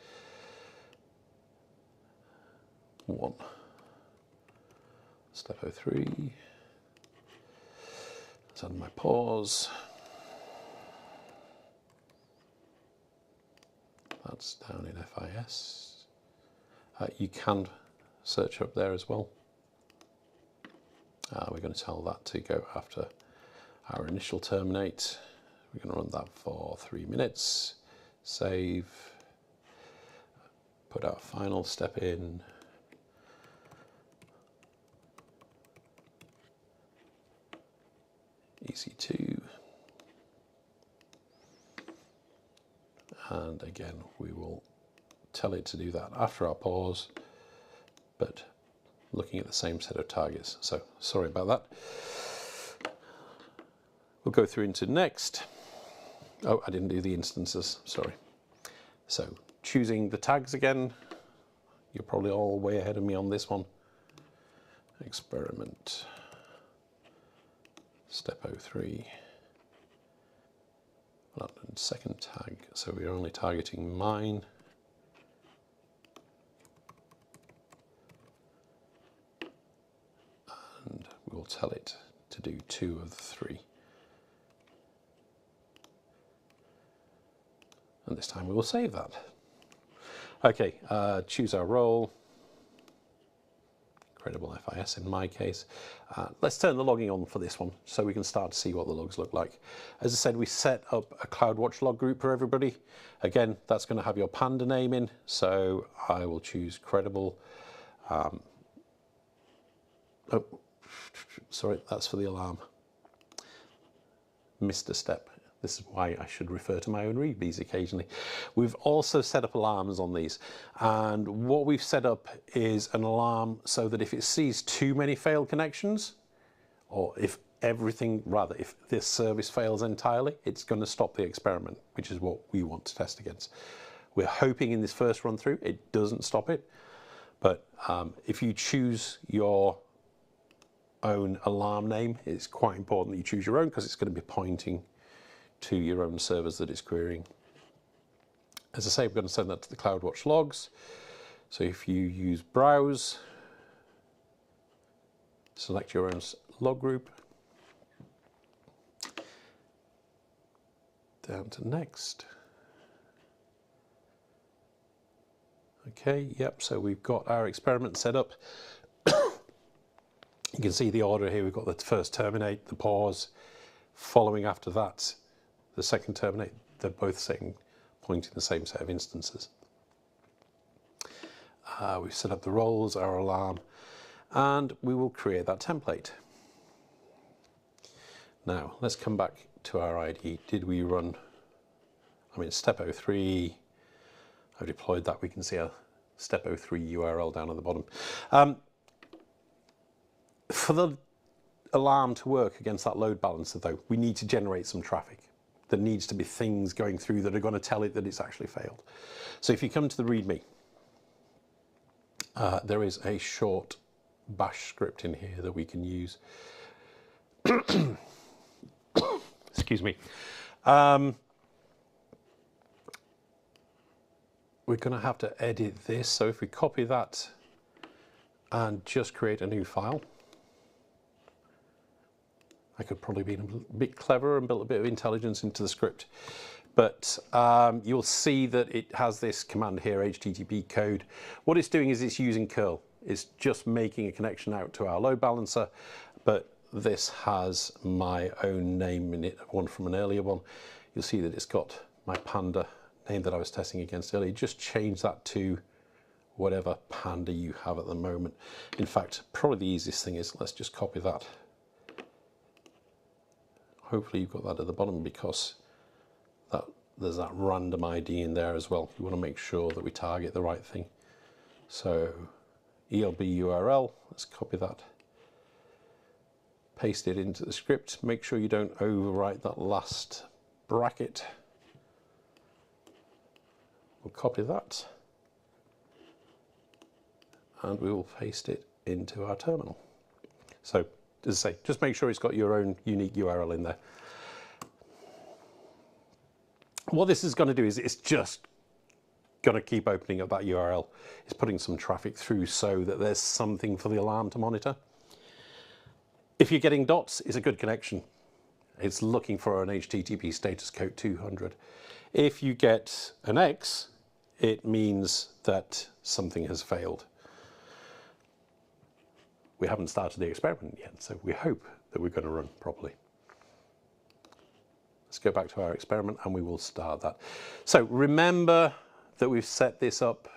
Speaker 2: 1. Step 03. Let's add my pause. That's down in FIS. You can search up there as well. We're going to tell that to go after our initial terminate. We're going to run that for 3 minutes. Save. Put our final step in. EC2. And again, we will tell it to do that after our pause, but looking at the same set of targets. So sorry about that. We'll go through into next. Oh, I didn't do the instances, sorry. So choosing the tags again. You're probably all way ahead of me on this one. Experiment. Step 03. London second tag, so we're only targeting mine. And we'll tell it to do 2 of the 3. And this time we will save that. Okay, choose our role. Credible FIS in my case. Let's turn the logging on for this one so we can start to see what the logs look like. As I said, we set up a CloudWatch log group for everybody. Again, that's going to have your Panda name in, so I will choose credible. Oh, sorry, that's for the alarm. Missed a step. This is why I should refer to my own READMEs occasionally. We've also set up alarms on these. And what we've set up is an alarm so that if it sees too many failed connections, or if this service fails entirely, it's going to stop the experiment, which is what we want to test against. We're hoping in this first run through, it doesn't stop it. But if you choose your own alarm name, it's quite important that you choose your own because it's going to be pointing to your own servers that it's querying. As I say, we're going to send that to the CloudWatch logs. So if you use browse, select your own log group, down to next. Okay, yep, so we've got our experiment set up. You can see the order here. We've got the first terminate, the pause, following after that the second terminate. They're both pointing the same set of instances. We've set up the roles, our alarm, and we will create that template. Now let's come back to our IDE. Did we run, step 03, I've deployed that. We can see a step 03 URL down at the bottom. For the alarm to work against that load balancer though, we need to generate some traffic. There needs to be things going through that are going to tell it that it's actually failed. So if you come to the README, there is a short bash script in here that we can use. Excuse me. We're going to have to edit this. So if we copy that and just create a new file, I could probably be a bit clever and built a bit of intelligence into the script. But you'll see that it has this command here, HTTP code. What it's doing is it's using curl. It's just making a connection out to our load balancer, but this has my own name in it, one from an earlier one. You'll see that it's got my Panda name that I was testing against earlier. Just change that to whatever Panda you have at the moment. In fact, probably the easiest thing is let's just copy that. Hopefully you've got that at the bottom because there's that random ID in there as well. You want to make sure that we target the right thing. So ELB URL, let's copy that. Paste it into the script. Make sure you don't overwrite that last bracket. We'll copy that and we will paste it into our terminal. So, as I say, just make sure it's got your own unique URL in there. What this is going to do is it's just going to keep opening up that URL. It's putting some traffic through so that there's something for the alarm to monitor. If you're getting dots, it's a good connection. It's looking for an HTTP status code 200. If you get an X, it means that something has failed. We haven't started the experiment yet, so we hope that we're going to run properly. Let's go back to our experiment and we will start that. So remember that we've set this up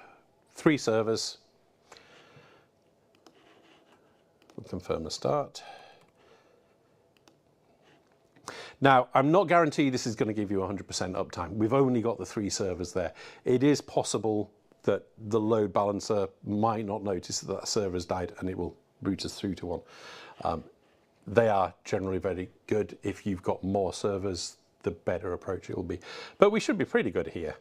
Speaker 2: 3 servers. We'll confirm the start. Now, I'm not guaranteed this is going to give you 100% uptime. We've only got the 3 servers there. It is possible that the load balancer might not notice that that server has died and it will route us through to one. They are generally very good. If you've got more servers, the better approach it will be. But we should be pretty good here.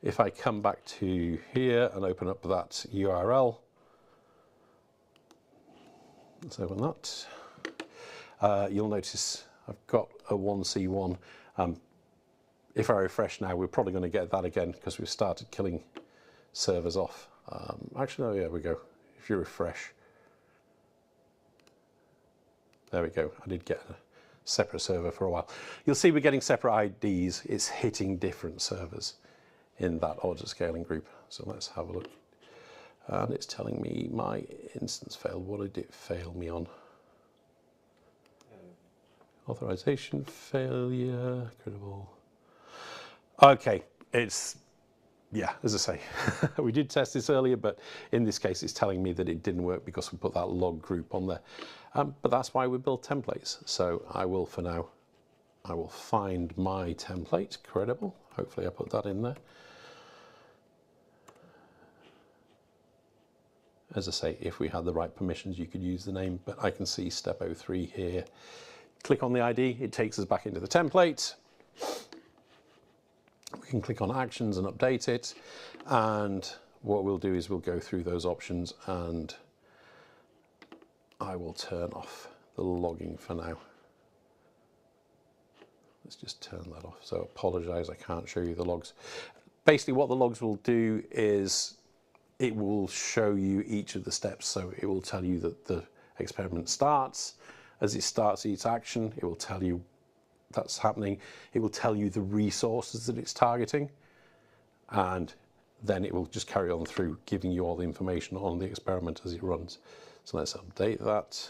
Speaker 2: If I come back to here and open up that URL, let's open that. You'll notice I've got a 1C1. If I refresh now, we're probably going to get that again because we've started killing servers off. Actually, no, yeah, we go. If you refresh, there we go. I did get a separate server for a while. You'll see we're getting separate IDs. It's hitting different servers in that auto scaling group. So let's have a look. And it's telling me my instance failed. What did it fail me on? Authorization failure, credible. Okay, it's, yeah, as I say, we did test this earlier, but in this case it's telling me that it didn't work because we put that log group on there. But that's why we build templates. So I will, for now, I will find my template, credible. Hopefully I put that in there. As I say, if we had the right permissions, you could use the name, but I can see step 03 here. Click on the ID, it takes us back into the template. We can click on actions and update it. And what we'll do is we'll go through those options and I will turn off the logging for now. Let's just turn that off. So apologize, I can't show you the logs. Basically what the logs will do is it will show you each of the steps. So it will tell you that the experiment starts. As it starts each action, it will tell you that's happening. It will tell you the resources that it's targeting. And then it will just carry on through giving you all the information on the experiment as it runs. So let's update that.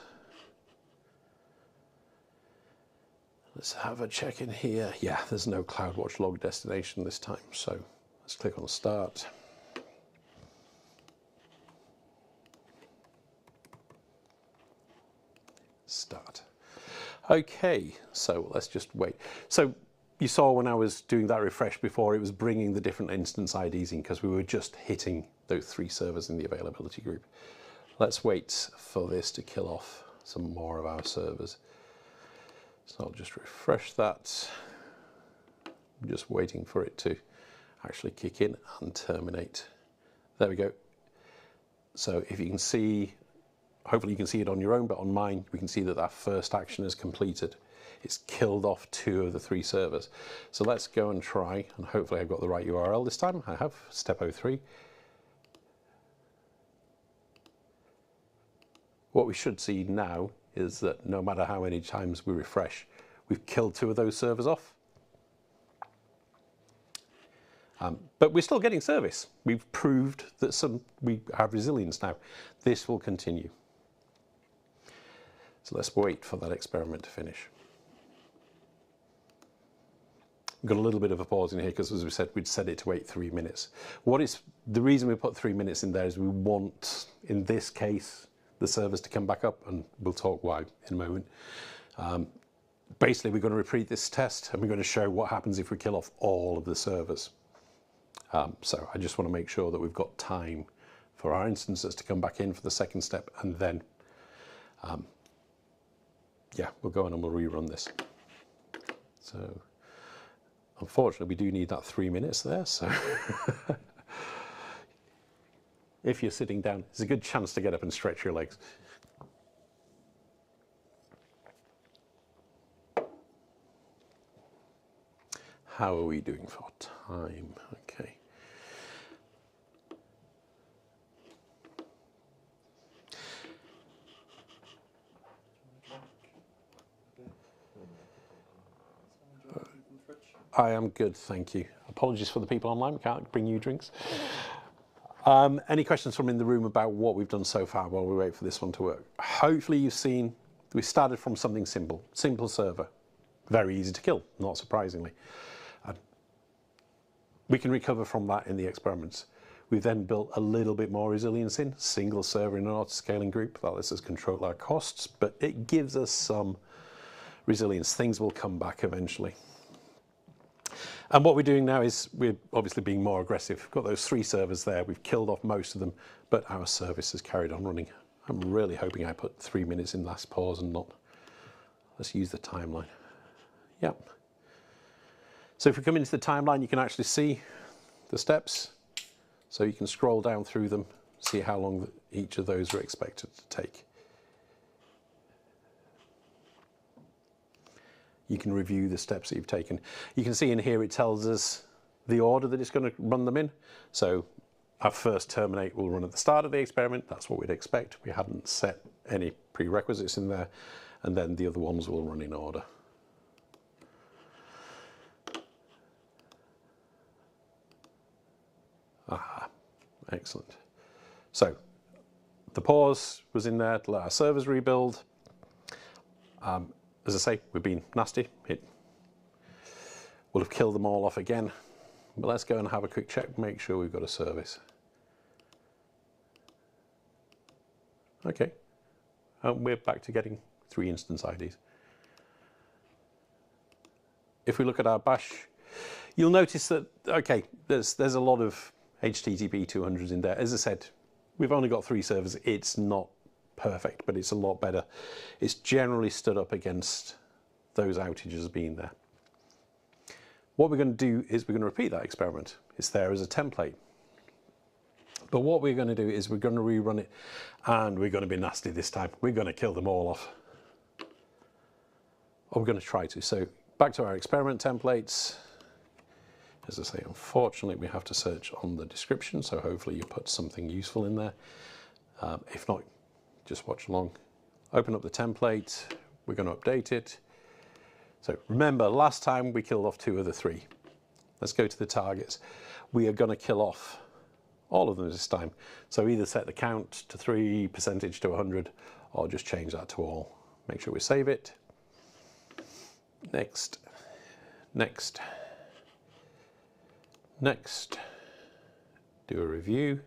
Speaker 2: Let's have a check in here. Yeah, there's no CloudWatch log destination this time. So let's click on start. Start. Okay, so let's just wait. So you saw when I was doing that refresh before, it was bringing the different instance IDs in because we were just hitting those 3 servers in the availability group. Let's wait for this to kill off some more of our servers. So I'll just refresh that. I'm just waiting for it to actually kick in and terminate. There we go. So if you can see, hopefully you can see it on your own, but on mine, we can see that that first action is completed. It's killed off 2 of the 3 servers. So let's go and try, and hopefully I've got the right URL this time. I have, step 03. What we should see now is that no matter how many times we refresh, we've killed 2 of those servers off. But we're still getting service. We've proved that we have resilience now. This will continue. So let's wait for that experiment to finish. We've got a little bit of a pause in here because, as we said, we'd set it to wait 3 minutes. The reason we put 3 minutes in there is we want, in this case, the servers to come back up, and we'll talk why in a moment. Basically, we're going to repeat this test and we're going to show what happens if we kill off all of the servers. So I just want to make sure that we've got time for our instances to come back in for the second step, and then yeah, we'll go on and we'll rerun this. So Unfortunately, we do need that 3 minutes there, so if you're sitting down, it's a good chance to get up and stretch your legs. How are we doing for time? Okay. I am good, thank you. Apologies for the people online, we can't bring you drinks. Any questions from in the room about what we've done so far while we wait for this one to work? Hopefully you've seen, we started from something simple server. Very easy to kill, not surprisingly. We can recover from that in the experiments. We've then built a little bit more resilience in, single server in an auto-scaling group. That lets us control our costs, but it gives us some resilience. Things will come back eventually. And what we're doing now is we're obviously being more aggressive. We've got those 3 servers there. We've killed off most of them, but our service has carried on running. I'm really hoping I put 3 minutes in last pause and not. Let's use the timeline. Yep. So if we come into the timeline, you can actually see the steps. So you can scroll down through them, see how long each of those are expected to take. You can review the steps that you've taken. You can see in here it tells us the order that it's going to run them in. So our first terminate will run at the start of the experiment. That's what we'd expect. We hadn't set any prerequisites in there. And then the other ones will run in order. Ah, excellent. So the pause was in there to let our servers rebuild. As I say, we've been nasty. It will have killed them all off again. But let's go and have a quick check, make sure we've got a service. Okay, we're back to getting 3 instance IDs. If we look at our bash, you'll notice that, okay, there's a lot of HTTP 200s in there. As I said, we've only got 3 servers. It's not perfect, but it's a lot better. It's generally stood up against those outages being there. What we're going to do is we're going to repeat that experiment. It's there as a template. But what we're going to do is we're going to rerun it, and we're going to be nasty this time. We're going to kill them all off. Or we're going to try to. So back to our experiment templates. As I say, unfortunately, we have to search on the description, so hopefully you put something useful in there. If not, just watch along. Open up the template. We're going to update it. So remember, last time we killed off 2 of the 3. Let's go to the targets. We are going to kill off all of them this time. So either set the count to 3, percentage to 100, or just change that to all. Make sure we save it. Next. Next. Next, do a review.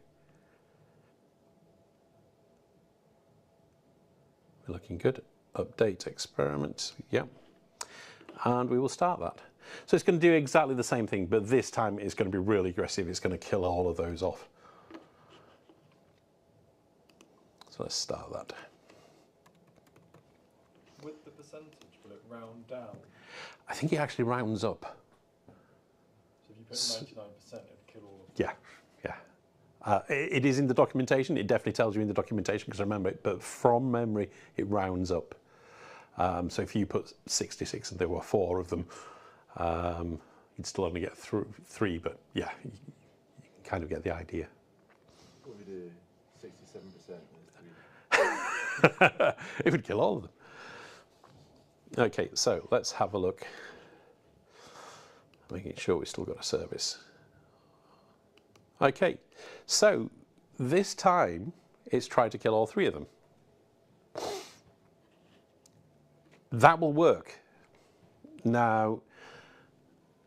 Speaker 2: We're looking good. Update experiment, yep. And we will start that. So it's going to do exactly the same thing, but this time it's going to be really aggressive. It's going to kill all of those off. So let's start that.
Speaker 1: With the percentage, will it round down?
Speaker 2: I think it actually rounds up.
Speaker 1: So if you put 99%, it'd kill all of them.
Speaker 2: Yeah, yeah. It is in the documentation. It definitely tells you in the documentation, because I remember it, but from memory, it rounds up. So if you put 66 and there were 4 of them, you'd still only get through 3, but yeah, you can kind of get the idea.
Speaker 3: What would we do? 67% is 3.
Speaker 2: It would kill all of them. Okay, so let's have a look. Making sure we've still got a service. Okay, so this time it's tried to kill all 3 of them. That will work. Now,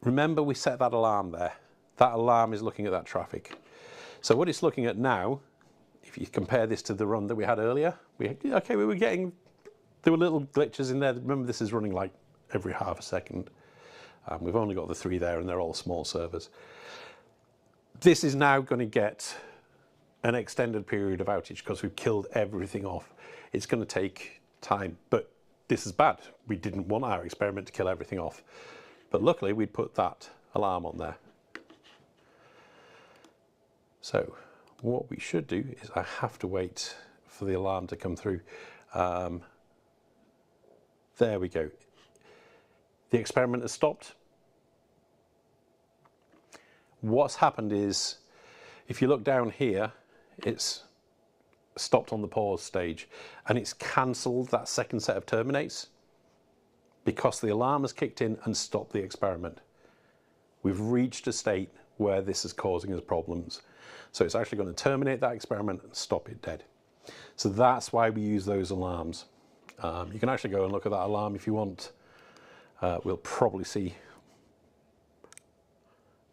Speaker 2: remember we set that alarm there. That alarm is looking at that traffic. So what it's looking at now, if you compare this to the run that we had earlier, we were getting, there were little glitches in there. Remember, this is running like every half a second. We've only got the 3 there, and they're all small servers. This is now going to get an extended period of outage because we've killed everything off. It's going to take time, but this is bad. We didn't want our experiment to kill everything off. But luckily we'd put that alarm on there. So what we should do is I have to wait for the alarm to come through. There we go. The experiment has stopped. What's happened is, if you look down here, it's stopped on the pause stage and it's cancelled that second set of terminates because the alarm has kicked in and stopped the experiment. We've reached a state where this is causing us problems. So it's actually going to terminate that experiment and stop it dead. So that's why we use those alarms. You can actually go and look at that alarm if you want. We'll probably see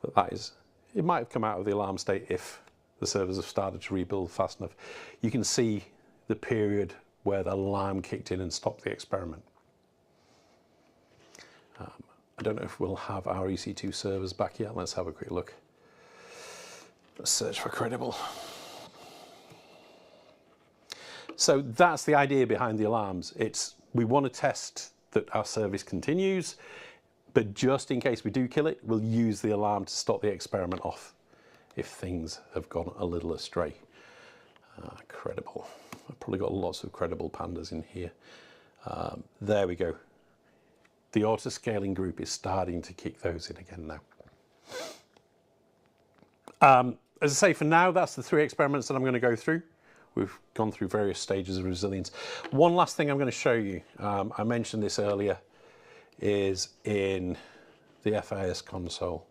Speaker 2: that it might have come out of the alarm state if the servers have started to rebuild fast enough. You can see the period where the alarm kicked in and stopped the experiment. I don't know if we'll have our EC2 servers back yet. Let's have a quick look. Let's search for credible. So that's the idea behind the alarms. We want to test that our service continues, but just in case we do kill it, we'll use the alarm to stop the experiment off if things have gone a little astray. Credible. I've probably got lots of credible pandas in here. There we go. The auto-scaling group is starting to kick those in again now. As I say, for now, that's the 3 experiments that I'm going to go through. We've gone through various stages of resilience. One last thing I'm going to show you, I mentioned this earlier, is in the FIS console.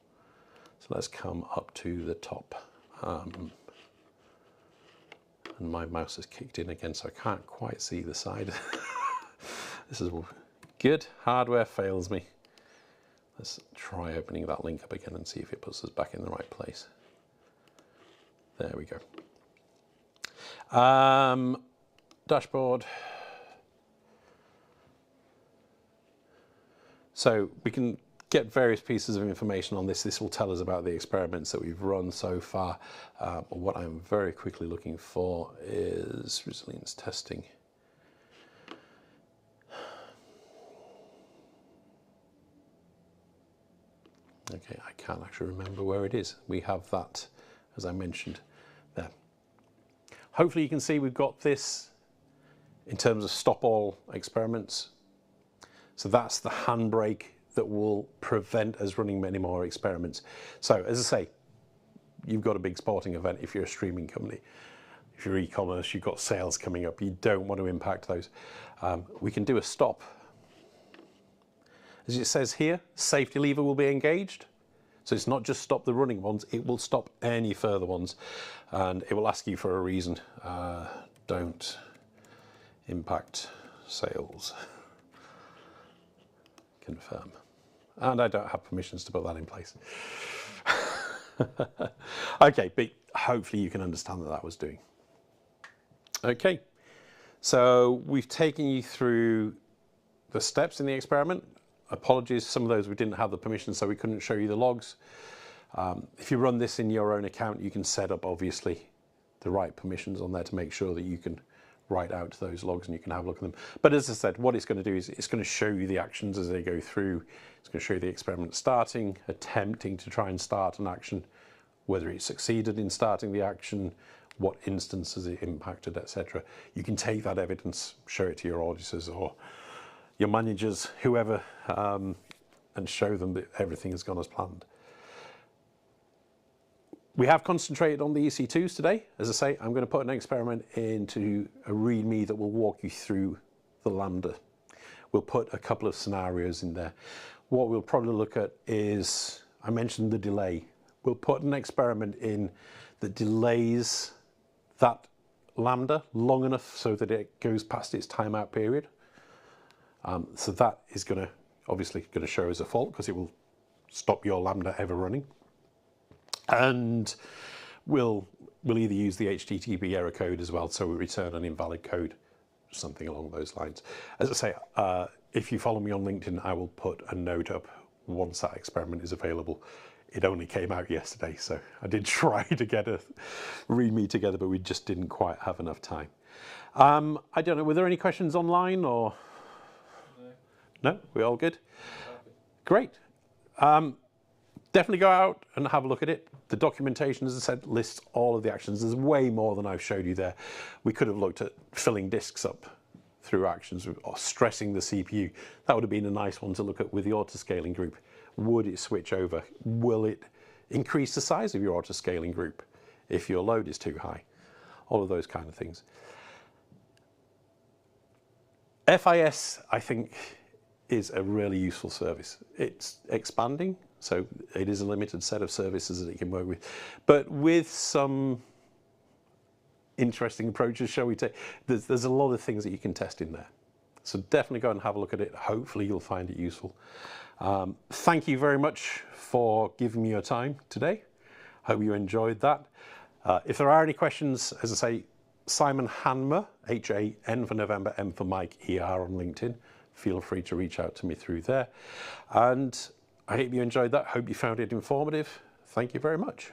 Speaker 2: So let's come up to the top. And my mouse has kicked in again, so I can't quite see the side. This is good. Hardware fails me. Let's try opening that link up again and see if it puts us back in the right place. There we go. Dashboard. So we can get various pieces of information on this. This will tell us about the experiments that we've run so far. What I'm very quickly looking for is resilience testing. Okay, I can't actually remember where it is. We have that, as I mentioned, there. Hopefully you can see we've got this in terms of stop all experiments. So that's the handbrake that will prevent us running many more experiments. So as I say, you've got a big sporting event if you're a streaming company. If you're e-commerce, you've got sales coming up. You don't want to impact those. We can do a stop. As it says here, safety lever will be engaged. So it's not just stop the running ones, it will stop any further ones. And it will ask you for a reason. Don't impact sales. Confirm. And I don't have permissions to put that in place. Okay, but hopefully you can understand what that was doing. Okay, so we've taken you through the steps in the experiment. Apologies, some of those we didn't have the permission, so we couldn't show you the logs. If you run this in your own account, you can set up, obviously, the right permissions on there to make sure that you can write out those logs and you can have a look at them. But as I said, what it's going to do is it's going to show you the actions as they go through. It's going to show you the experiment starting, attempting to try and start an action, whether it succeeded in starting the action, what instances it impacted, etc. You can take that evidence, show it to your auditors or your managers, whoever, and show them that everything has gone as planned. We have concentrated on the EC2s today. As I say, I'm going to put an experiment into a README that will walk you through the Lambda. We'll put a couple of scenarios in there. What we'll probably look at is, I mentioned the delay. We'll put an experiment in that delays that Lambda long enough so that it goes past its timeout period. So that is obviously going to show as a fault because it will stop your Lambda ever running. And we'll either use the HTTP error code as well, so we return an invalid code, something along those lines. As I say, if you follow me on LinkedIn, I will put a note up once that experiment is available. It only came out yesterday, so I did try to get a README together, but we just didn't quite have enough time. I don't know, were there any questions online or? No, we all good? Great. Definitely go out and have a look at it. The documentation, as I said, lists all of the actions. There's way more than I've showed you there. We could have looked at filling disks up through actions or stressing the CPU. That would have been a nice one to look at with the autoscaling group. Would it switch over? Will it increase the size of your autoscaling group if your load is too high? All of those kind of things. FIS, I think, is a really useful service. It's expanding, so it is a limited set of services that it can work with. But with some interesting approaches, shall we say, there's a lot of things that you can test in there. So definitely go and have a look at it. Hopefully you'll find it useful. Thank you very much for giving me your time today. Hope you enjoyed that. If there are any questions, as I say, Simon Hanmer, H-A-N for November, M for Mike, E-R on LinkedIn. Feel free to reach out to me through there. And I hope you enjoyed that. Hope you found it informative. Thank you very much.